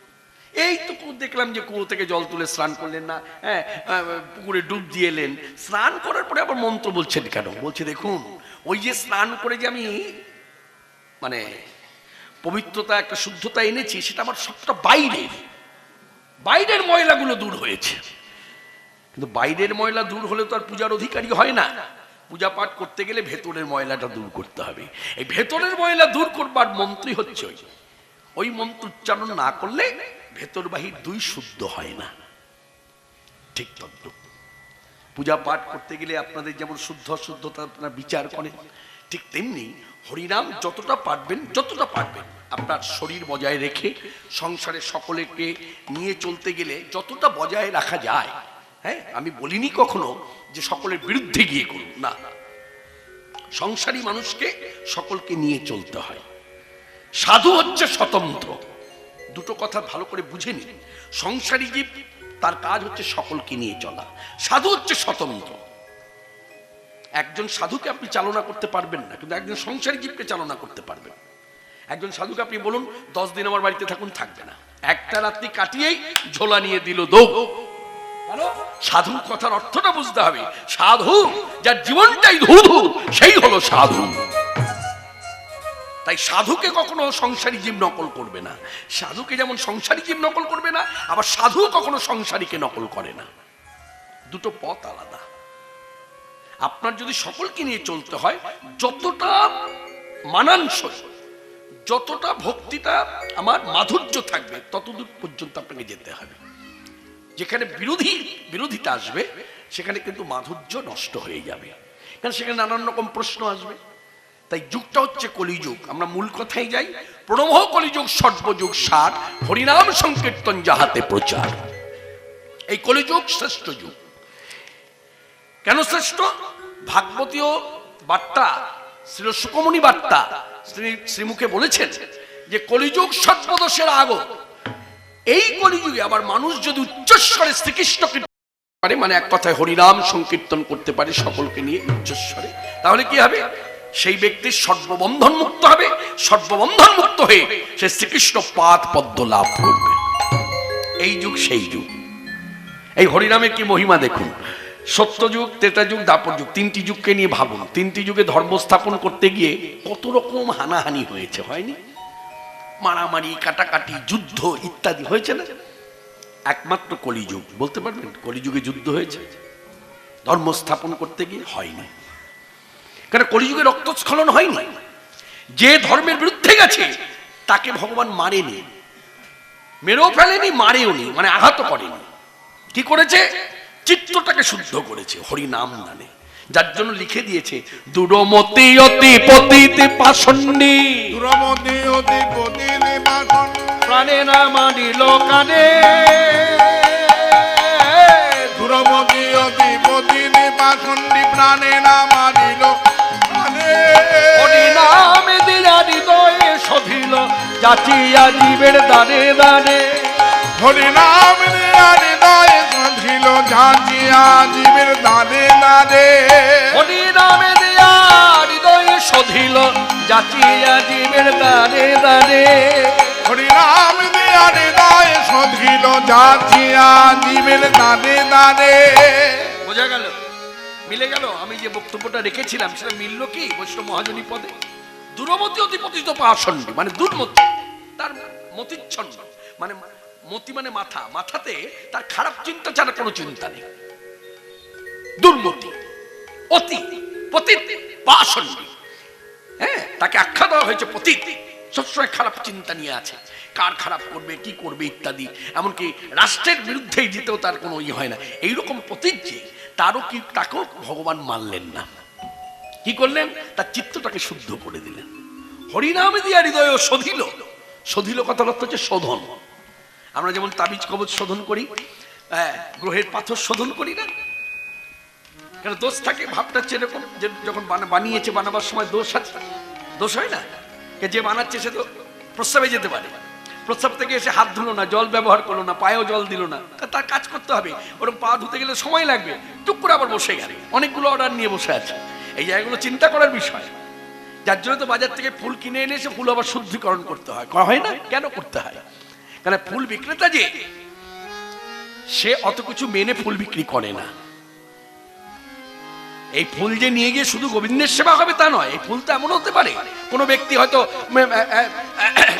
এই তো দেখলাম যে কুয়ো থেকে জল তুলে স্নান করলেন না, হ্যাঁ, পুকুরে ডুব দিয়ে এলেন, স্নান করার পরে আবার মন্ত্র বলছেন কেন? বলছে দেখুন ওই যে স্নান করে যে আমি মানে পবিত্রতা, একটা শুদ্ধতা এনেছি, সেটা আমার সবটা বাইরের ময়লাগুলো দূর হয়েছে। কিন্তু বাইরের ময়লা দূর হলে তো আর পূজার অধিকারী হয় না। পূজা পাঠ করতে গেলে ভেতরের ময়লাটা দূর করতে হবে। এই ভেতরের ময়লা দূর করবার মন্ত্রই হচ্ছে ওই মন্ত্র উচ্চারণ না করলে ভেতর বাহির 2 শুদ্ধ হয় না। ঠিক তদ্রূপ পূজা পাঠ করতে গেলে আপনাদের যেমন শুদ্ধ শুদ্ধতা আপনারা বিচার করেন, ঠিক তেমনি হরিনাম যতটা পারবেন আপনার শরীর বজায় রেখে সংসারে সকলকে নিয়ে চলতে গেলে যতটা বজায় রাখা যায়, হ্যাঁ, আমি বলিনি কখনো যে সকলের বিরুদ্ধে গিয়ে করুন না। সংসারী মানুষকে সকলকে নিয়ে চলতে হয়। সাধু হচ্ছে স্বতন্ত্র। দুটো কথা ভালো করে বুঝে নিন। সংসারী জীব তার কাজ হচ্ছে সকলকে নিয়ে চলা, সাধু হচ্ছে স্বতন্ত্র। একজন সাধুকে আপনি চালনা করতে পারবেন না, কিন্তু একজন সংসারী জীবকে চালনা করতে পারবেন। একজন সাধুকে আপনি বলুন 10 দিন আমার বাড়িতে থাকুন, থাকবে না। একটা রাত্রি কাটিয়েই ঝোলা নিয়ে দিল দৌড়। সাধু কথার অর্থটা বুঝতে হবে। সাধু যার জীবনটাই ধুধু, সেই হলো সাধু। তাই সাধুকে কখনো সংসারী জীব নকল করবে না। সাধুকে যেমন সংসারী জীব নকল করবে না, আবার সাধু কখনো সংসারীকে নকল করে না। দুটো পথ আলাদা। আপনার যদি সকলকে নিয়ে চলতে হয়, যতটা মানানসই, যতটা ভক্তিটা আমার মাধুর্য থাকবে, ততদূর পর্যন্ত আপনাকে যেতে হবে। যেখানে বিরোধিতা আসবে সেখানে কিন্তু মাধুর্য নষ্ট হয়ে যাবে, কারণ সেখানে নানান রকম প্রশ্ন আসবে। তাই যুগটা হচ্ছে কলিযুগ। আমরা মূল কথায় যাই। প্রণব কলিযুগ সর্বযুগ সার, হরিনাম সংকীর্তন যাহাতে প্রচার। এই কলিযুগ শ্রেষ্ঠ যুগ। কেন শ্রেষ্ঠ? ভাগবতীয় বার্তা, শ্রী সুকমণি বার্তা শ্রীমুখে বলেছেন যে কলিযুগ সর্বদোষের আগো। এই কলিযুগে আবার মানুষ যদি উচ্চস্বরে শ্রীকৃষ্ণকে পারে, মানে এক কথায় হরিনাম সংকীর্তন করতে পারে সকলকে নিয়ে উচ্চস্বরে, তাহলে কি হবে? সেই ব্যক্তির সর্ববন্ধন মুক্ত হবে। সর্ববন্ধন মুক্ত হয়ে সে শ্রীকৃষ্ণ পাদ পদ্ম লাভ করবে। এই যুগ সেই যুগ। এই হরিনামের কি মহিমা দেখুন। সত্যযুগ, ত্রেতাযুগ, দ্বাপর যুগ, 3টি যুগকে নিয়ে ভাবুন। 3টি যুগে ধর্ম স্থাপন করতে গিয়ে কত রকম হানাহানি হয়েছে, হয়নি? মারামারি, কাটাকাটি, যুদ্ধ ইত্যাদি হয়েছে না? একমাত্র কলিযুগ বলতে পারবেন কলিযুগে যুদ্ধ হয়েছে? ধর্ম স্থাপন করতে গিয়ে হয়নি। কারণ কলিযুগে রক্তস্খলন হয়নি। যে ধর্মের বিরুদ্ধে গেছে তাকে ভগবান মারেনি, মেরেও ফেলেনি, মারেও নি, মানে আঘাত করেনি। কি করেছে? চিত্তটাকে শুদ্ধ করেছে হরিনাম নামে। যার জন্য লিখে দিয়েছে দুরমতি অতি পতিতে পাষণ্ডী, দুরমতি অতি পতিতে পাষণ্ডী, প্রাণে না মানিল কানে। দুরমতি অতি পতিতে পাষণ্ডী, প্রাণে না মানিল কানে। হরিনামে দিয়া হৃদয়ে সধিল, যাচিয়া জীবের দানে দানে। হরিনাম দিয়া হৃদয়ে সধিল, যাচিয়া জীবের দানে দানে। হরিনামে দিয়া হৃদয়ে সধিল, যাচিয়া জীবের দানে দানে। হরিনাম দিয়া হৃদয়ে সধিল, যাচিয়া জীবের দানে দানে। বোঝা গেল? মিলে গেল? আমি যে বক্তব্যটা রেখেছিলাম সেটা মিলল কি বৈষ্ণব মহাজনী পদে? দুরমতি অতি পতিত পাষণ্ডী মানে দুর্মতি, তার মতিচ্ছন্ন, মানে মতি মানে মাথা, মাথাতে তার খারাপ চিন্তা ছাড়া কোনো চিন্তা নেই। দুর্মতি, অতি, পতিত, পাষণ্ড। হ্যাঁ, তাকে আখ্যা দেওয়া হয়েছে পতিত। সবসময় খারাপ চিন্তা নিয়ে আছে, কার খারাপ করবে, কি করবে ইত্যাদি। এমনকি রাষ্ট্রের বিরুদ্ধে যেতেও তার কোনো ই হয় না। এইরকম পতিত যে, তাকেও ভগবান মানলেন না। কি করলেন? তার চিত্তটাকে শুদ্ধ করে দিলেন। হরিনামে দিয়া হৃদয় শোধিল। শোধিল কথার অর্থ হচ্ছে শোধন। আমরা যেমন তাবিজ কবজ শোধন করি, গ্রহের পাথর শোধন করি না, কেন? দোষ থাকে। ভাবটা হচ্ছে এরকম যে যখন বানিয়েছে, বানাবার সময় দোষ আছে, দোষ হয় না? যে বানাচ্ছে সে তো প্রস্রাবে যেতে পারে, প্রস্রাব থেকে এসে হাত ধুলো না, জল ব্যবহার করলো না, পায়েও জল দিল না, তার কাজ করতে হবে। ওরকম পা ধুতে গেলে সময় লাগবে, টুক করে আবার বসে গেল, অনেকগুলো অর্ডার নিয়ে বসে আছে। এই জায়গাগুলো চিন্তা করার বিষয়। যার জন্য তো বাজার থেকে ফুল কিনে এনে সে ফুল আবার শুদ্ধিকরণ করতে হয়, হয় না? কেন করতে হয়? কারণ ফুল বিক্রেতা যে, সে অত কিছু মেনে ফুল বিক্রি করে না। এই ফুল যে নিয়ে গিয়ে শুধু গোবিন্দের সেবা হবে তা নয়। এই ফুল তো এমন হতে পারে, কোনো ব্যক্তি হয়তো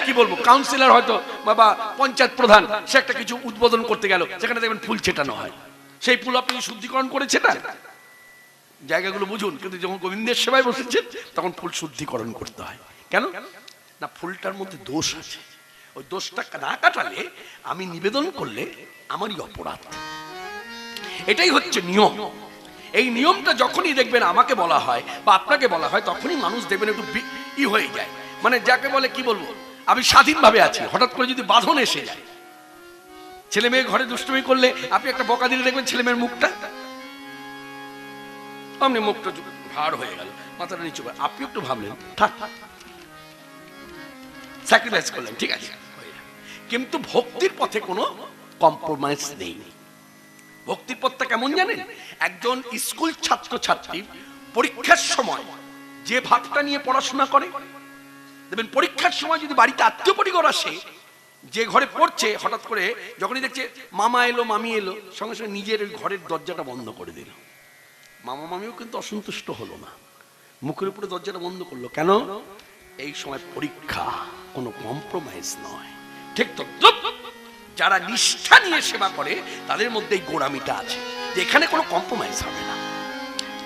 কি বলবো, কাউন্সিলর হয়তো বা পঞ্চায়েত প্রধান, সে একটা কিছু উদ্বোধন করতে গেল, সেখানে দেখবেন ফুল ছেটানো হয়। সেই ফুল আপনি শুদ্ধিকরণ করেছে না, জায়গাগুলো বুঝুন। কিন্তু যখন গোবিন্দের সেবায় বসেছেন তখন ফুল শুদ্ধিকরণ করতে হয়। কেন না? ফুলটার মধ্যে দোষ আছে। ওই দোষটা না কাটালে, আমি নিবেদন করলে আমারই অপরাধ। এটাই হচ্ছে নিয়ম। এই নিয়মটা যখনই দেখবেন আমাকে বলা হয় বা আপনাকে বলা হয়, তখনই মানুষ দেখবেন একটু হয়ে যায়। মানে যাকে বলে, কি বলবো, আমি স্বাধীনভাবে আছি, হঠাৎ করে যদি বাঁধন এসে যায়। ছেলে মেয়ে ঘরে দুষ্টুমি করলে আপনি একটা বকা দিলে দেখবেন ছেলে মেয়ের মুখটা, আপনি মুখটা ভার হয়ে গেল, মাথাটা নিচু করে আপনি একটু ভাবলেন, থাক, স্যাক্রিফাইস করলেন, ঠিক আছে। কিন্তু ভক্তির পথে কোনো কম্প্রোমাইজ নেই। ভক্তির পথটা কেমন জানেন? একজন স্কুল ছাত্র ছাত্রী পরীক্ষার সময় যে ভাবটা নিয়ে পড়াশোনা করে, দেখবেন পরীক্ষার সময় যদি বাড়িতে আত্মীয় পরিবার আসে, যে ঘরে পড়ছে, হঠাৎ করে যখনই দেখছে মামা এলো, মামি এলো, সঙ্গে সঙ্গে নিজের ওই ঘরের দরজাটা বন্ধ করে দিল। মামা মামিও কিন্তু অসন্তুষ্ট হলো না, মুখের উপরে দরজাটা বন্ধ করলো। কেন? এই সময় পরীক্ষা, কোনো কম্প্রোমাইজ নয়। ঠিক তো? যারা নিষ্ঠা নিয়ে সেবা করে তাদের মধ্যে এই গোড়ামিটা আছে, যে এখানে কোনো কম্প্রোমাইজ হবে না।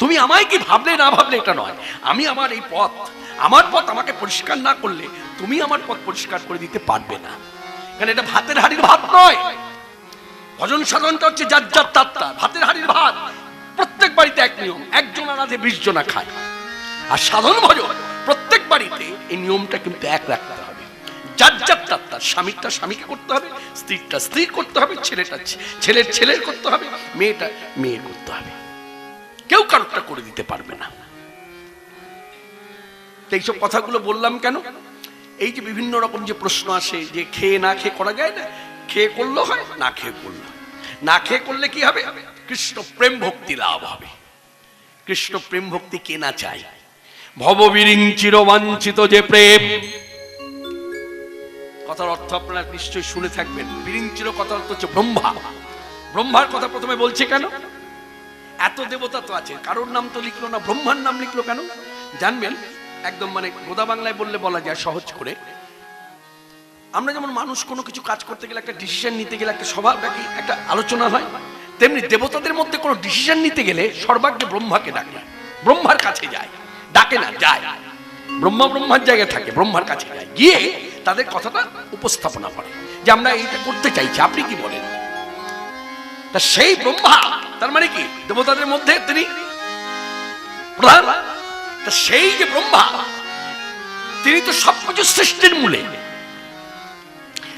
তুমি আমায় কি ভাবলে না ভাবলে এটা নয়, আমি আমার এই পথ, আমার পথ আমাকে পরিষ্কার না করলে তুমি আমার পথ পরিষ্কার করে দিতে পারবে না। কারণ এটা ভাতের হাড়ির ভাত নয়। ভজন সাধনটা হচ্ছে যার যার তাত্তা। ভাতের হাড়ির ভাত প্রত্যেক বাড়িতে এক নিয়ম, একজন আনাধে 20 জনা খায়। আর সাধন ভজন প্রত্যেক বাড়িতে এই নিয়মটা কিন্তু এক রাখতে হবে। যার যার তাত্তা, স্বামীরটা স্বামীকে করতে হবে, স্ত্রীরটা স্ত্রীর করতে হবে, ছেলেটা ছেলের ছেলের করতে হবে, মেয়েটা মেয়ের করতে হবে। কেউ কারোরটা করে দিতে পারবে না। এইসব কথাগুলো বললাম কেন? এই যে বিভিন্ন রকম যে প্রশ্ন আসে, যে খেয়ে না খেয়ে করা যায় না, খেয়ে করলো হয়, না খেয়ে করলো। না খেয়ে করলে কি হবে? কৃষ্ণ প্রেম ভক্তি লাভ হবে। কৃষ্ণ প্রেম ভক্তি কে না চায়? ভববিরিঞ্চির বাঞ্ছিত যে প্রেম, কথার অর্থ আপনারা নিশ্চয়ই শুনে থাকবেন। বিরিঞ্চির কথার অর্থ হচ্ছে ব্রহ্মা। ব্রহ্মার কথা প্রথমে বলছে কেন? এত দেবতা তো আছে, কারোর নাম তো লিখলো না, ব্রহ্মার নাম লিখলো কেন? জানবেন, একদম মানে গোদা বাংলায় বললে বলা যায় সহজ করে। আমরা যেমন মানুষ কোনো কিছু কাজ করতে গেলে, একটা ডিসিশন নিতে গেলে একটা সভা ডাকি, একটা আলোচনা হয়, তেমনি দেবতাদের মধ্যে কোনো ডিসিশন নিতে গেলে সর্বাগ্রে ব্রহ্মাকে ডাকে, ব্রহ্মার কাছে যায়, ডাকে না, যায়। ব্রহ্মা ব্রহ্মার জায়গায় থাকে, ব্রহ্মার কাছে যায়, গিয়ে তাদের কথাটা উপস্থাপনা করে যে আমরা এইটা করতে চাইছি, আপনি কি বলেন? তা সেই ব্রহ্মা, তার মানে কি দেবতাদের মধ্যে তিনি প্রধান। তা সেই যে ব্রহ্মা, তিনি তো সবকিছু সৃষ্টির মূলে।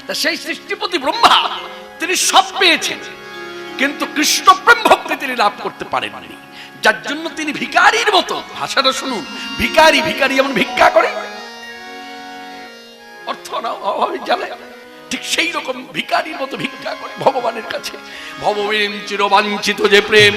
তা সেই সৃষ্টিপতি ব্রহ্মা তিনি সব পেয়েছেন, কিন্তু কৃষ্ণ প্রেম ভক্তি তিনি লাভ করতে পারেননি। যার জন্য তিনি ভিখারির মতো, ভাষাটা শুনুন, ভিখারি, ভিখারি যেমন ভিক্ষা করে, অর্থ না অভাবে জ্বালায়, ঠিক সেই রকম ভিখারির মতো ভিক্ষা করে ভগবানের কাছে। ভববিরিঞ্চির বাঞ্ছিত যে প্রেম,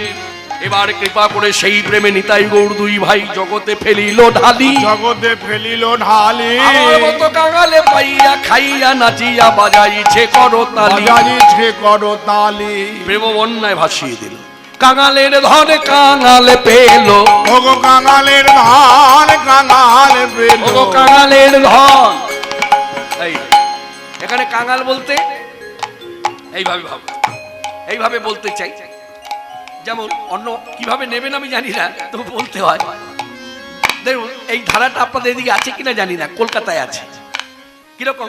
এবার কৃপা করে সেই প্রেমে নিতাই গৌর দুই ভাই জগতে ফেলিল ঢালি, জগতে ফেলিল ঢালি। আমার মতো কাঙালে পাইয়া খাইয়া নাচিয়া বাজাইছে করতালি, বাজাইছে করতালি। প্রেম বন্যায় ভাসিয়ে দিল। কাঙালের ধনে কাঙালে পেল, ওগো কাঙালের ধন কাঙাল পেল, ওগো কাঙালের ধন। এই এখানে কাঙাল বলতে এইভাবে ভাব, এইভাবে বলতে চাই, যেমন অন্য কিভাবে নেবেন আমি জানি না, তো বলতে হয়। দেখুন এই ধারাটা আপনাদের এদিকে আছে কিনা জানি না, কলকাতায় আছে। কিরকম?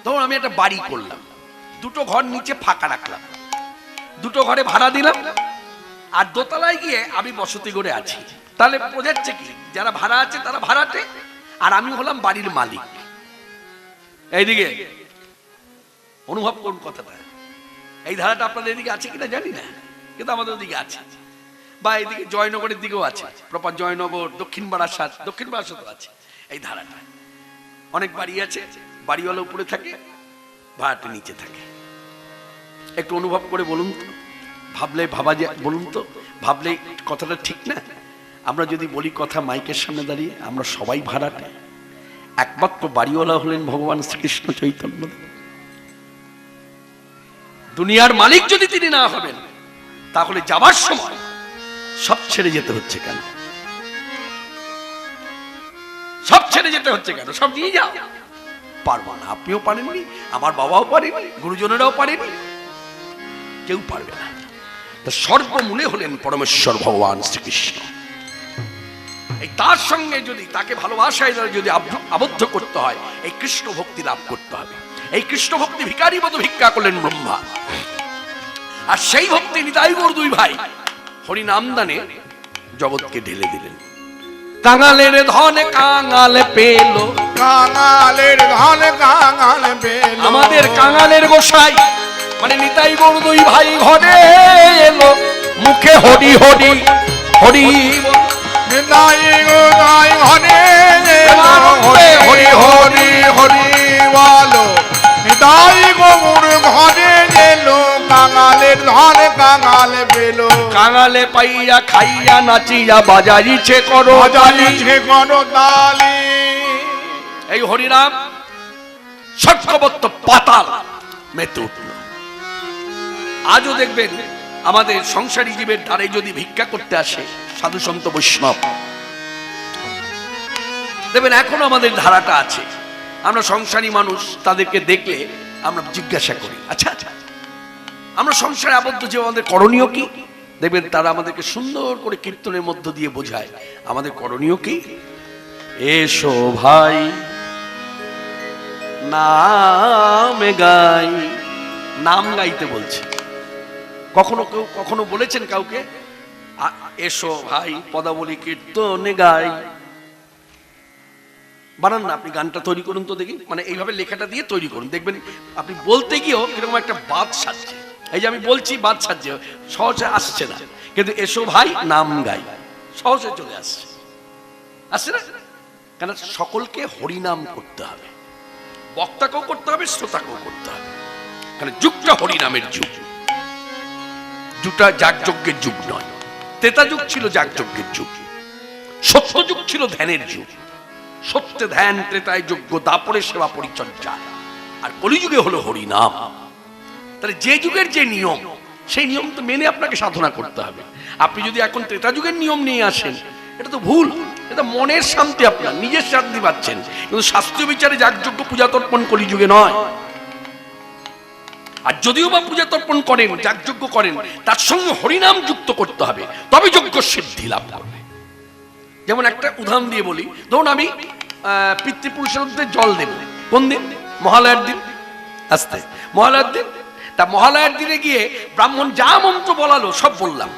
ধরুন আমি একটা বাড়ি করলাম, দুটো ঘর নিচে ফাঁকা রাখলাম, দুটো ঘরে ভাড়া দিলাম, আর দোতলায় গিয়ে আমি বসতি করে আছি। তাহলে বোঝাচ্ছে কি, যারা ভাড়া আছে তারা ভাড়াটে, আর আমি হলাম বাড়ির মালিক। এইদিকে অনুভব করুন কথাটা। এই ধারাটা আপনাদের এদিকে আছে কিনা জানি না, কিন্তু আমাদের ওদিকে আছে। বা এদিকে জয়নগরের দিকেও আছে, প্রপার জয়নগর, দক্ষিণ বারাসাত আছে এই ধারাটা। অনেক বাড়ি আছে, বাড়িওয়ালা উপরে থাকে, ভাড়াটা নিচে থাকে। একটু অনুভব করে বলুন তো, ভাবলে ভাবা যায়, বলুন তো ভাবলে কথাটা ঠিক না? আমরা যদি বলি কথা মাইকের সামনে দাঁড়িয়ে, আমরা সবাই ভাড়াটে, একমাত্র বাড়িওয়ালা হলেন ভগবান শ্রীকৃষ্ণ চৈতন্য। দুনিয়ার মালিক যদি তিনি না হবেন, তাহলে যাবার সময় সব ছেড়ে যেতে হচ্ছে কেন? সব ছেড়ে যেতে হচ্ছে কেন? সব নিয়ে যাও। পারবো না, আপনিও পারেননি, আমার বাবাও পারেনি, গুরুজনেরাও পারেনি, কেউ পারবে না। সর্বমূলে হলেন পরমেশ্বর ভগবান শ্রীকৃষ্ণ। এই তার সঙ্গে যদি তাকে ভালোবাসায় যদি আবদ্ধ করতে হয়, এই কৃষ্ণ ভক্তি লাভ করতে হবে। এই কৃষ্ণ ভক্তি ভিখারি মতো ভিক্ষা করলেন ব্রহ্মা, আর সেই ভক্তি নিতাই গৌর দুই ভাই হরিনাম দানে জগৎকে ঢেলে দিলেন। কাঙালের ধন কাঙাল পেল, কাঙালের ধন কাঙাল পেল, আমাদের কাঙালের গোসাই মানে নিতাই গৌর দুই ভাই ঘরে এলো, মুখে হরি হরি হরি নিতাই গোসাই ঘরে এলো, হরি হরি হরি হরি বলো। নিতাই গৌর ঘরে এলো, কাঙালের ধন কাঙাল পেল, কাঙালে পাইয়া খাইয়া নাচিয়া বাজাইছে করো বাজাইছে করো তালি। এই হরিনাম সর্বত্র পাতাল মেতে উঠল। আজও দেখবেন আমাদের সংসারী জীবের দ্বারে যদি ভিক্ষা করতে আসে সাধু সন্ত বৈষ্ণব, দেখবেন এখনো আমাদের ধারাটা আছে। আমরা সংসারী মানুষ, তাদেরকে দেখলে আমরা জিজ্ঞাসা করি, আচ্ছা আচ্ছা আমরা সংসারে আবদ্ধ যে আমাদের করণীয় কি? দেখবেন তারা আমাদেরকে সুন্দর করে কীর্তনের মধ্য দিয়ে বোঝায় আমাদের করণীয় কি। এসো ভাই নাম গাই, নাম গাইতে বলছে। কখনো বলেছেন কাউকে এসো ভাই পদাবলী কীর্তনে গাই? বানান না, আপনি গানটা তৈরি করুন তো দেখি, মানে এইভাবে লেখাটা দিয়ে তৈরি করুন, দেখবেন আপনি বলতে গিয়েও কিরকম একটা বাদ সাজছে। এই যে আমি বলছি বাদ সাজছে, সহজে আসছে না, কিন্তু এসো ভাই নাম গাই সহজে চলে আসছে, আসছে না? কেন? সকলকে হরিনাম করতে হবে, বক্তাকেও করতে হবে, শ্রোতাকেও করতে হবে। কারণ যুগটা হরিনামের যুগ, যুগটা যাগযজ্ঞের যুগ নয়। ত্রেতা যুগ ছিল যাগযজ্ঞের যুগ, সত্য যুগ ছিল ধ্যানের যুগ। সত্যে ধ্যান, ত্রেতায় যজ্ঞ, দাপরে সেবা পরিচর্যা, আর কলিযুগে হলো হরিনাম। তাহলে যে যুগের যে নিয়ম, সেই নিয়ম তো মেনে আপনাকে সাধনা করতে হবে। আপনি যদি এখন ত্রেতা যুগের নিয়ম নিয়ে আসেন, এটা তো ভুল। এটা মনের শান্তি, আপনার নিজের শান্তি পাচ্ছেন, কিন্তু শাস্ত্রীয় বিচারে যাগযজ্ঞ পূজা তর্পণ কলিযুগে নয়। আর যদিও বা পূজা তর্পণ করেন, যাগযজ্ঞ করেন, তার সঙ্গে হরিনাম যুক্ত করতে হবে, তবে যজ্ঞ সিদ্ধি লাভ করবে। যেমন একটা উদাহরণ দিয়ে বলি, ধরুন আমি পিতৃপুরুষদের জল দেব কোন দিন? মহালয়ার দিন। আস্তে মহালয়ার দিন, তা মহালয়ার দিনে গিয়ে ব্রাহ্মণ যা মন্ত্র বলালো সব বললাম,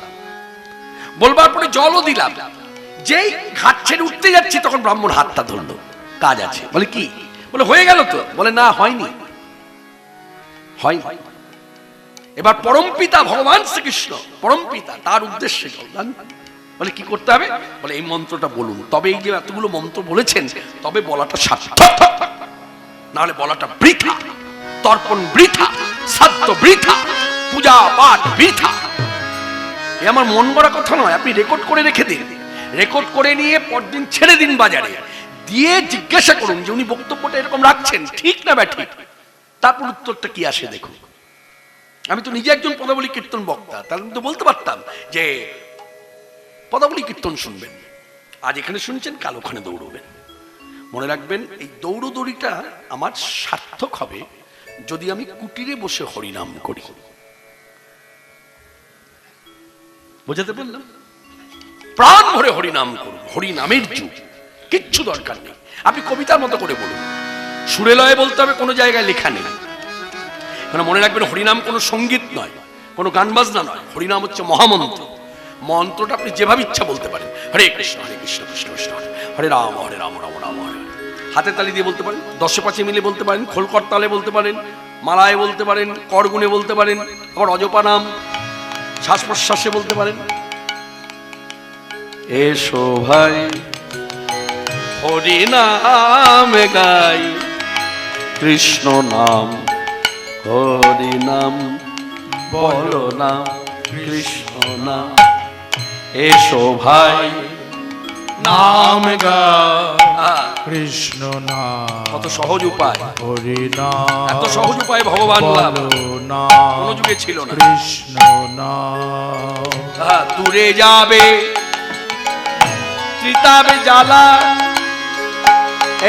বলবার পরে জলও দিলাম। যেই ঘাট ছেড়ে উঠতে যাচ্ছি তখন ব্রাহ্মণ হাতটা ধরলো, কাজ আছে। বলে কি? বলে হয়ে গেল তো। বলে না, হয়নি, হয়নি। এবার পরমপিতা ভগবান শ্রীকৃষ্ণ, পরমপিতা, তার উদ্দেশ্যে জল দান। বলে কি করতে হবে? বলে এই মন্ত্রটা বলুন, তবে এই যে এতগুলো মন্ত্র বলেছেন তবে বলাটা সার্থক, না হলে বলাটা বৃথা, তর্পণ বৃথা, শ্রাদ্ধ বৃথা, পূজা পাঠ বৃথা। এ আমার মন গড়া কথা নয়, আপনি রেকর্ড করে রেখে দিন। রেকর্ড করে নিয়ে পরদিন ছেড়ে দিন বাজারে, দিয়ে জিজ্ঞাসা করুন যে উনি বক্তব্যটা এরকম রাখছেন ঠিক না ব্যাঠিক, তারপর উত্তরটা কি আসে দেখুন। আমি তো নিজে একজন পদাবলী কীর্তন বক্তা, তাহলে তো বলতে পারতাম যে পদাবলী কীর্তন শুনবেন, আজ এখানে শুনছেন, কাল ওখানে দৌড়বেন। মনে রাখবেন, এই দৌড়দৌড়িটা আমার সার্থক হবে যদি আমি কুটিরে বসে হরিনাম করি। বোঝাতে বললাম? প্রাণ ভরে হরিনাম করুন, হরিনামের যুগ, কিচ্ছু দরকার নেই। আপনি কবিতার মতো করে বলুন, সুরে লয়ে বলতে হবে, কোনো জায়গায় লেখা নেই। মানে মনে রাখবেন, হরিনাম কোনো সঙ্গীত নয়, কোনো গান বাজনা নয়, হরিনাম হচ্ছে মহামন্ত্র। মন্ত্রটা আপনি যেভাবে ইচ্ছা বলতে পারেন, হরে কৃষ্ণ কৃষ্ণ কৃষ্ণ হরে হরে রাম রাম রাম হরে। হাতে তালি দিয়ে বলতে পারেন, দশে পাঁচে মিলে বলতে পারেন, খোলকর তালে বলতে পারেন, মালায় বলতে পারেন, করগুনে বলতে পারেন, আবার অজপা নাম শ্বাস প্রশ্বাসে বলতে পারেন। এসো ভাই হরি নাম গাই, কৃষ্ণ নাম হরি নাম, বলো নাম কৃষ্ণ নাম। এসো ভাই নাম গায় কৃষ্ণ নাম, কত সহজ উপায়, হরি নাম, এত সহজ উপায় ভগবান লাভ বলো নাম কোন যুগে ছিল না। কৃষ্ণ নাম। দূরে যাবে ত্রিতাবে জ্বালা,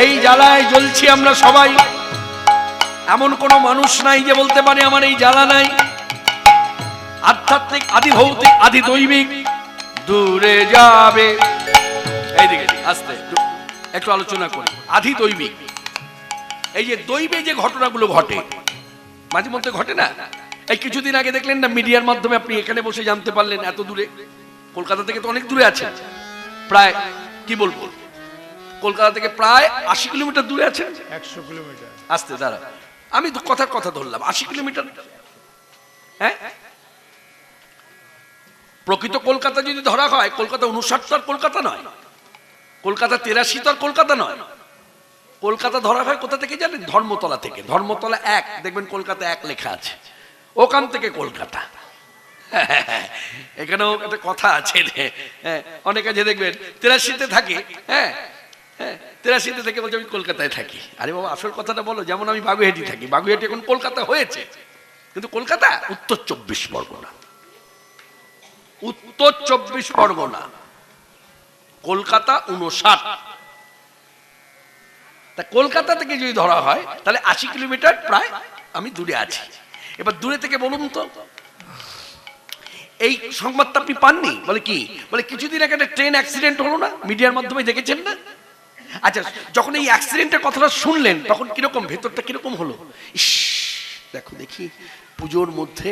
এই জ্বালায় জ্বলছি আমরা সবাই। এমন কোন মানুষ নাই যে বলতে পারে আমার এই জ্বালা নাই। আধ্যাত্মিক, আদি ভৌতিক, আদি দৈবিক, দূরে যাবে। এইদিকে আস্তে একটু আলোচনা করি। আদি দৈবিক, এই যে দৈবে যে ঘটনাগুলো ঘটে, মাঝে মধ্যে ঘটে না। এই কিছুদিন আগে দেখলেন না মিডিয়ার মাধ্যমে, আপনি এখানে বসে জানতে পারলেন এত দূরে, কলকাতা থেকে তো অনেক দূরে আছে, প্রায় কি বলবো, কলকাতা থেকে প্রায় 80 কিলোমিটার দূরে আছে। 100 কিলোমিটার। আস্তে দাঁড়া, আমি তো কথার কথা ধরলাম 80 কিলোমিটার। হ্যাঁ, প্রকৃত কলকাতা যদি ধরা হয়, কলকাতা 59 তো আর কলকাতা নয়, কলকাতা 83 তো আর কলকাতা নয়। কলকাতা ধরা হয় কোথা থেকে জানেন? ধর্মতলা থেকে। ধর্মতলা 1, দেখবেন কলকাতা 1 লেখা আছে, ওখান থেকে কলকাতা। এখানেও একটা কথা আছে, অনেক আছে দেখবেন 83-তে থাকে। হ্যাঁ, 83-তে থেকে বলছে আমি কলকাতায় থাকি। আরে বাবা, আসল কথাটা বলো। যেমন আমি বাগুইহাটি থাকি, বাগুইহাটি এখন কলকাতা হয়েছে, কিন্তু কলকাতা উত্তর 24 পরগনা, উত্তর 24 পরগনা, কলকাতা 59। তা কলকাতা থেকে যদি ধরা হয় তাহলে 80 কিলোমিটার প্রায় আমি দূরে আছি। এবার দূরে থেকে বলুন তো, এই সংবাদটা আপনি পাননি? বলে কি, বলে কিছুদিন আগে একটা ট্রেন অ্যাক্সিডেন্ট হলো না, মিডিয়ার মাধ্যমে দেখেছেন না? আচ্ছা, যখন এই অ্যাক্সিডেন্টের কথাটা শুনলেন তখন কিরকম, ভেতরটা কিরকম হলো? ইস, দেখো দেখি পুজোর মধ্যে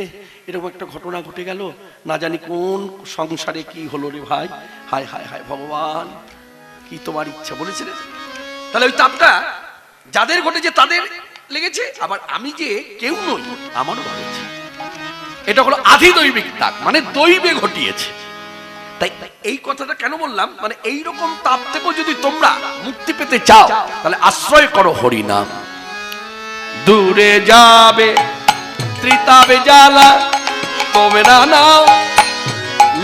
এরকম একটা ঘটনা ঘটে গেল, না জানি কোন সংসারে কি হলো রে ভাই। হায় হায় হায় ভগবান, কি তোমার ইচ্ছা বলেছিলেন। তাহলে ওই তাপটা যাদের ঘটেছে তাদের লেগেছে, আবার আমি যে কেউ নই আমারও ঘটেছে। এটা হলো আধি দৈবিক তাপ, মানে দৈবে ঘটিয়েছে। তাই এই কথাটা কেন বললাম, মানে এইরকম তাপ থেকেও যদি তোমরা মুক্তি পেতে চাও তাহলে আশ্রয় করো হরিনাম। দূরে যাবে ত্রিতাবে জ্বালা, তোমরা নাও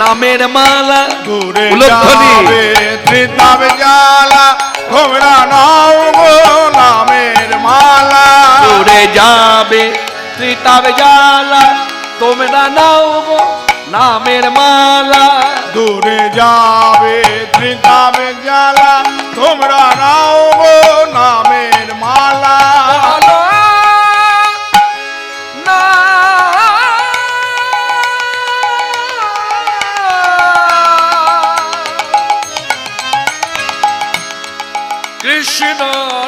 নামের মালা। দূরে যাবে ত্রিতাবে জ্বালা, তোমরা নাও গো নামের মালা। দূরে যাবে ত্রিতাবে জ্বালা, তোমরা নাও গো নামের মালা। দূরে যাবে ত্রিতাবে জ্বালা, তোমরা নাও গো নামের মালা। কৃষ্ণ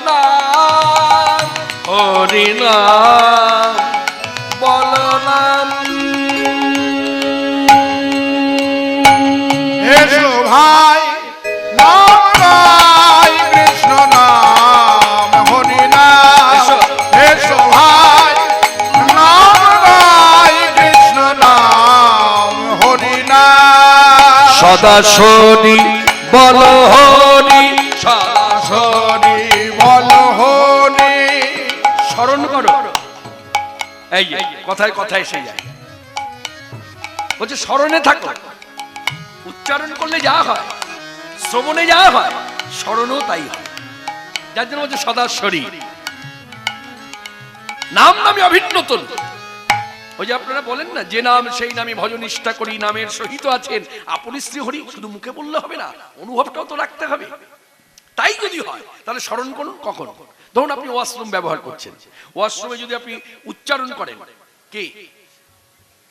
নাম হরি নাম, বলো নাম। এসো ভাই নাম গাই, কৃষ্ণ নাম হরি নাম। এসো ভাই নাম গাই, কৃষ্ণ নাম হরি নাম। সদা শনি বল হরি, সরি বল হরি। স্মরণ করো। এই কথায় কথায় এসে যায়, বলছে স্মরণে থাকো। উচ্চারণ করলে যা হয়, শ্রবণে যা হয়, স্মরণও তাই হয়। যার জন্য বলছে সদা শরীর নাম নামে অভিন্নতন। ওই যে আপনারা বলেন না, যে নাম সেই নামে ভজন নিষ্ঠা করি, নামের সহিত আছেন আপনি শ্রী হরি। শুধু মুখে বললে হবে না, অনুভবটাও তো রাখতে হবে। তাই যদি হয় তাহলে স্মরণ করুন। কখন? ধরুন আপনি ওয়াশরুম ব্যবহার করছেন, ওয়াশরুমে যদি আপনি উচ্চারণ করেন, কি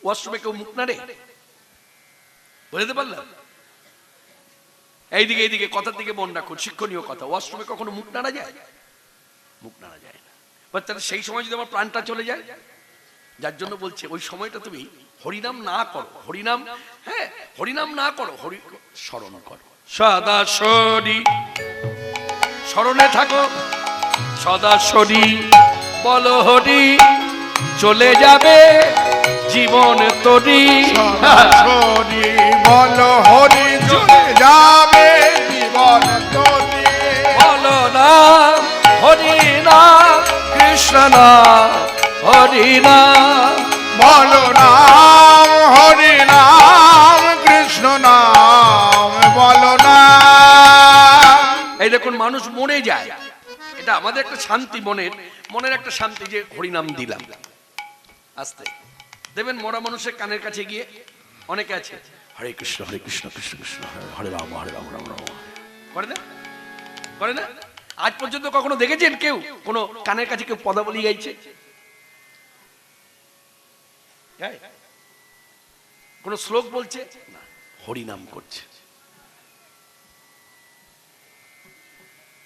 ওয়াশরুমে কেউ মুখ নাড়ে? বুঝতে পারলাম? এইদিকে এইদিকে কথার দিকে মন রাখুন, শিক্ষণীয় কথা। ওয়াশরুমে কখনো মুখ নাড়া যায়? মুখ নাড়া যায় না। তাহলে সেই সময় যদি আমার প্রাণটা চলে যায়, যার জন্য বলছে ওই সময়টা তুমি হরিনাম না করো, হরিনাম, হ্যাঁ হরিনাম না করো, হরি স্মরণ করো। সদা শরী স্মরণে থাকো, সদা শরী বলো হরি, চলে যাবে জীবন তরি। হরি বল হরি, চলে যাবে জীবন তরি। বলো না হরি নাম কৃষ্ণ নাম, হরি নাম বলো নাম হরি নাম কৃষ্ণ নাম বলো না। এই দেখুন মানুষ মরে যায়, এটা আমাদের একটা শান্তি, মনের একটা শান্তি যে হরিনাম দিলাম। আস্তে দেবেন মরা মানুষের কানের কাছে গিয়ে, অনেকে আছে হরে কৃষ্ণ কৃষ্ণ কৃষ্ণ হরে রাম রাম রাম। করে না? করে না? আজ পর্যন্ত কখনো দেখেছেন কেউ কোনো কানের কাছে কেউ পদাবলী গাইছে? কোন শ্লোক বলছে না, হরিনাম করছে।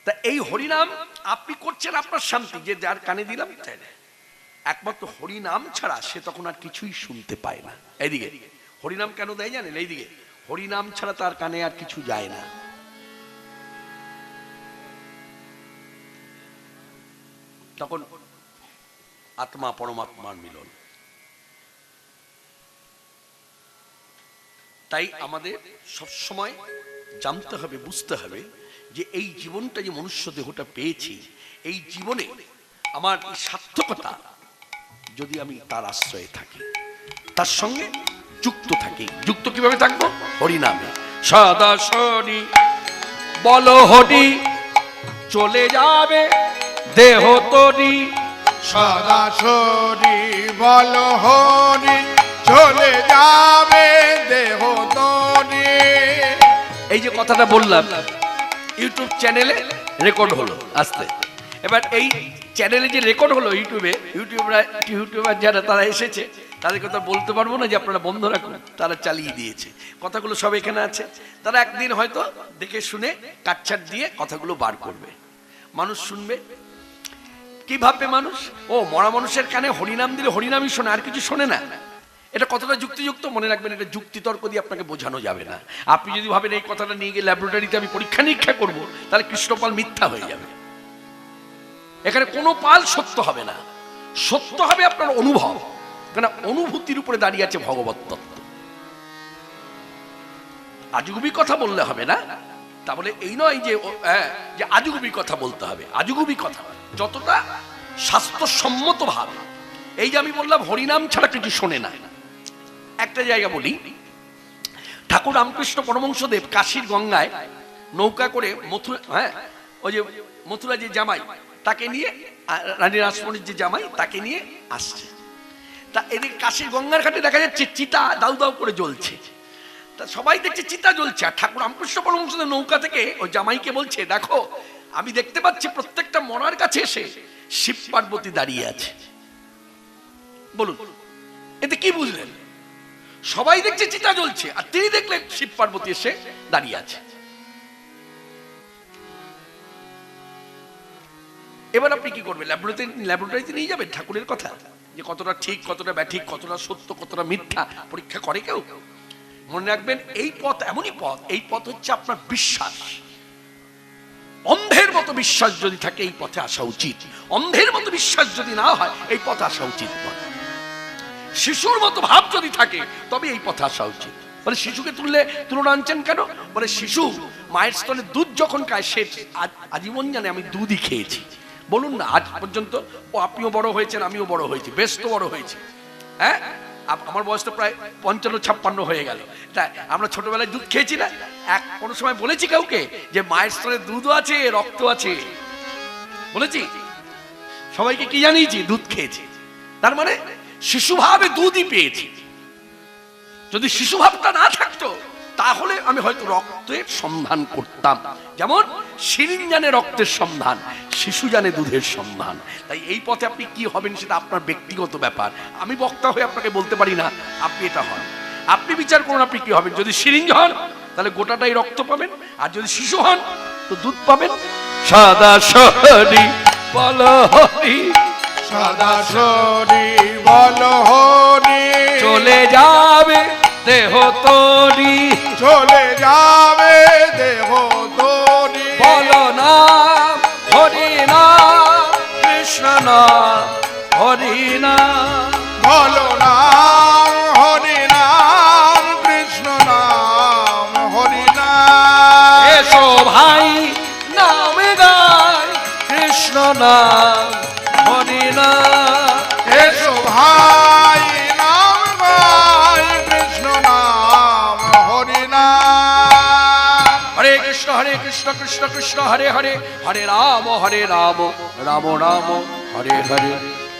তা এই হরিনাম আপনি করছেন আপনার শান্তি, যে যার কানে দিলাম তাই না। একমাত্র হরিনাম ছাড়া সে তখন আর কিছুই শুনতে পায় না। এইদিকে হরিনাম কেন দেয় জানেন? এইদিকে হরিনাম ছাড়া তার কানে আর কিছু যায় না। তখন আত্মা পরমাত্মার মিলন। তাই আমাদের সবসময় জানতে হবে, বুঝতে হবে যে এই জীবনটা যে মনুষ্য দেহটা পেয়েছি, এই জীবনে আমার সার্থকতা যদি আমি তার আশ্রয়ে থাকি, তার সঙ্গে যুক্ত থাকি। যুক্ত কিভাবে থাকবো? হরিনামে। সদা শরী বলো হরি, চলে যাবে দেহ তরি। সদা শরী বলো হরি, চলে যাবে দেহ তরি। এই যে কথাটা বললাম ইউটিউব চ্যানেলে রেকর্ড হলো আস্তে। এবার এই চ্যানেলে যে রেকর্ড হলো ইউটিউবার যারা তারা এসেছে, তাদের কথা বলতে পারবো না যে আপনারা বন্ধ রাখুন, তারা চালিয়ে দিয়েছে। কথাগুলো সব এখানে আছে। তারা একদিন হয়তো দেখে শুনে কাটছাট দিয়ে কথাগুলো বার করবে, মানুষ শুনবে। কি ভাববে মানুষ? ও মরা মানুষের কানে হরিনাম দিলে হরিনামই শোনে, আর কিছু শোনে না। এটা কতটা যুক্তিযুক্ত মনে রাখবেন, এটা যুক্তিতর্ক দিয়ে আপনাকে বোঝানো যাবে না। আপনি যদি ভাবেন এই কথাটা নিয়ে গিয়ে ল্যাবরেটরিতে আমি পরীক্ষা নিরীক্ষা করবো, তাহলে কৃষ্ণপাল মিথ্যা হয়ে যাবে। এখানে কোনো পাল সত্য হবে না, সত্য হবে আপনার অনুভব, কেন অনুভূতির উপরে দাঁড়িয়ে আছে ভগবত তত্ত্ব। আজগুবি কথা বললে হবে না, তাহলে এই নয় যে আজগুবি কথা বলতে হবে। আজগুবি কথা যতটা স্বাস্থ্যসম্মত ভাবে, এই যে আমি বললাম হরিনাম ছাড়া কিছু শোনে না। একটা জায়গা বলি, ঠাকুর রামকৃষ্ণ পরমহংসদেব কাশীর গঙ্গায় নৌকা করে ওই যে মথুরা যে জামাই তাকে নিয়ে, রানী রাসমণির যে জামাই তাকে নিয়ে আসছে। তা এদিকে কাশীর গঙ্গার ঘাটে দেখা যাচ্ছে চিতা দাউ দাউ করে জ্বলছে। তা সবাই দেখছে চিতা জ্বলছে, আর ঠাকুর রামকৃষ্ণ পরমহংসদেব নৌকা থেকে ওই জামাইকে বলছে, দেখো আমি দেখতে পাচ্ছি প্রত্যেকটা মরার কাছে এসে শিব পার্বতী দাঁড়িয়ে আছে। বলুন এতে কি বুঝলেন? সবাই দেখছে চিতা জ্বলছে, আর তিনি দেখলেন শিব পার্বতী এসে দাঁড়িয়ে আছে। এবার আপনি কি করবেন? ল্যাবরেটরিতে নিয়ে যাবেন ঠাকুরের কথা, যে কতটা ঠিক, কতটা ব্যাঠিক, কতটা সত্য, কতটা মিথ্যা পরীক্ষা করে কেউ? মনে রাখবেন এই পথ এমনই পথ, এই পথ হচ্ছে আপনার বিশ্বাস। অন্ধের মতো বিশ্বাস যদি থাকে এই পথে আসা উচিত, অন্ধের মতো বিশ্বাস যদি না হয় এই পথে আসা উচিত নয়। শিশুর মতো ভাব যদি থাকে তবে এই পথে আসা উচিত। বলে শিশুকে তুলনা আনছেন কেন? বলে শিশু মায়ের স্তনে দুধ যখন খায় সে আজীবন জানে আমি দুধই খেয়েছি। বলুন না, আজ পর্যন্ত ও আপনিও বড় হয়েছেন, আমিও বড় হয়েছি, বেশ তো বড় হয়েছি। হ্যাঁ, আমার বয়স তো প্রায় 55-56 হয়ে গেল। তাই আমরা ছোটবেলায় দুধ খেয়েছি না? কোনো সময় বলেছি কাউকে যে মায়ের স্তরে দুধও আছে, রক্ত আছে? বলেছি? সবাইকে কি জানিয়েছি? দুধ খেয়েছি। তার মানে শিশুভাবে দুধই পেয়েছি। যদি শিশুভাবটা না থাকতো তাহলে আমি হয়তো রক্তের সন্ধান করতাম, যেমন শিরিন জানে রক্তের সন্ধান, শিশু জানে দুধের সন্ধান। তাই এই পথে আপনি কি হবেন সেটা আপনার ব্যক্তিগত ব্যাপার। আমি বক্তা হয়ে আপনাকে বলতে পারি না আপনি এটা হন। আপনি বিচার করুন আপনি কি হবেন। যদি সিরিঞ্জ হন তাহলে গোটাটাই রক্ত পাবেন, আর যদি শিশু হন তো দুধ পাবেন। সাদা শহরি বল হরি, সদা সরি বল হরি, চলে যাবে দেহ তরি, চলে যাবে দেহ তোরি। বল নাম হরি নাম কৃষ্ণ নাম হরি নাম। বলো নাম হরি নাম কৃষ্ণ নাম হরি নাম। এসো ভাই নাম গায় কৃষ্ণ নাম হরি নাম। এসো ভাই নাম গাই কৃষ্ণ নাম হরি নাম। হরে কৃষ্ণ কৃষ্ণ কৃষ্ণ হরে হরে, হরে রাম রাম রাম হরে হরে।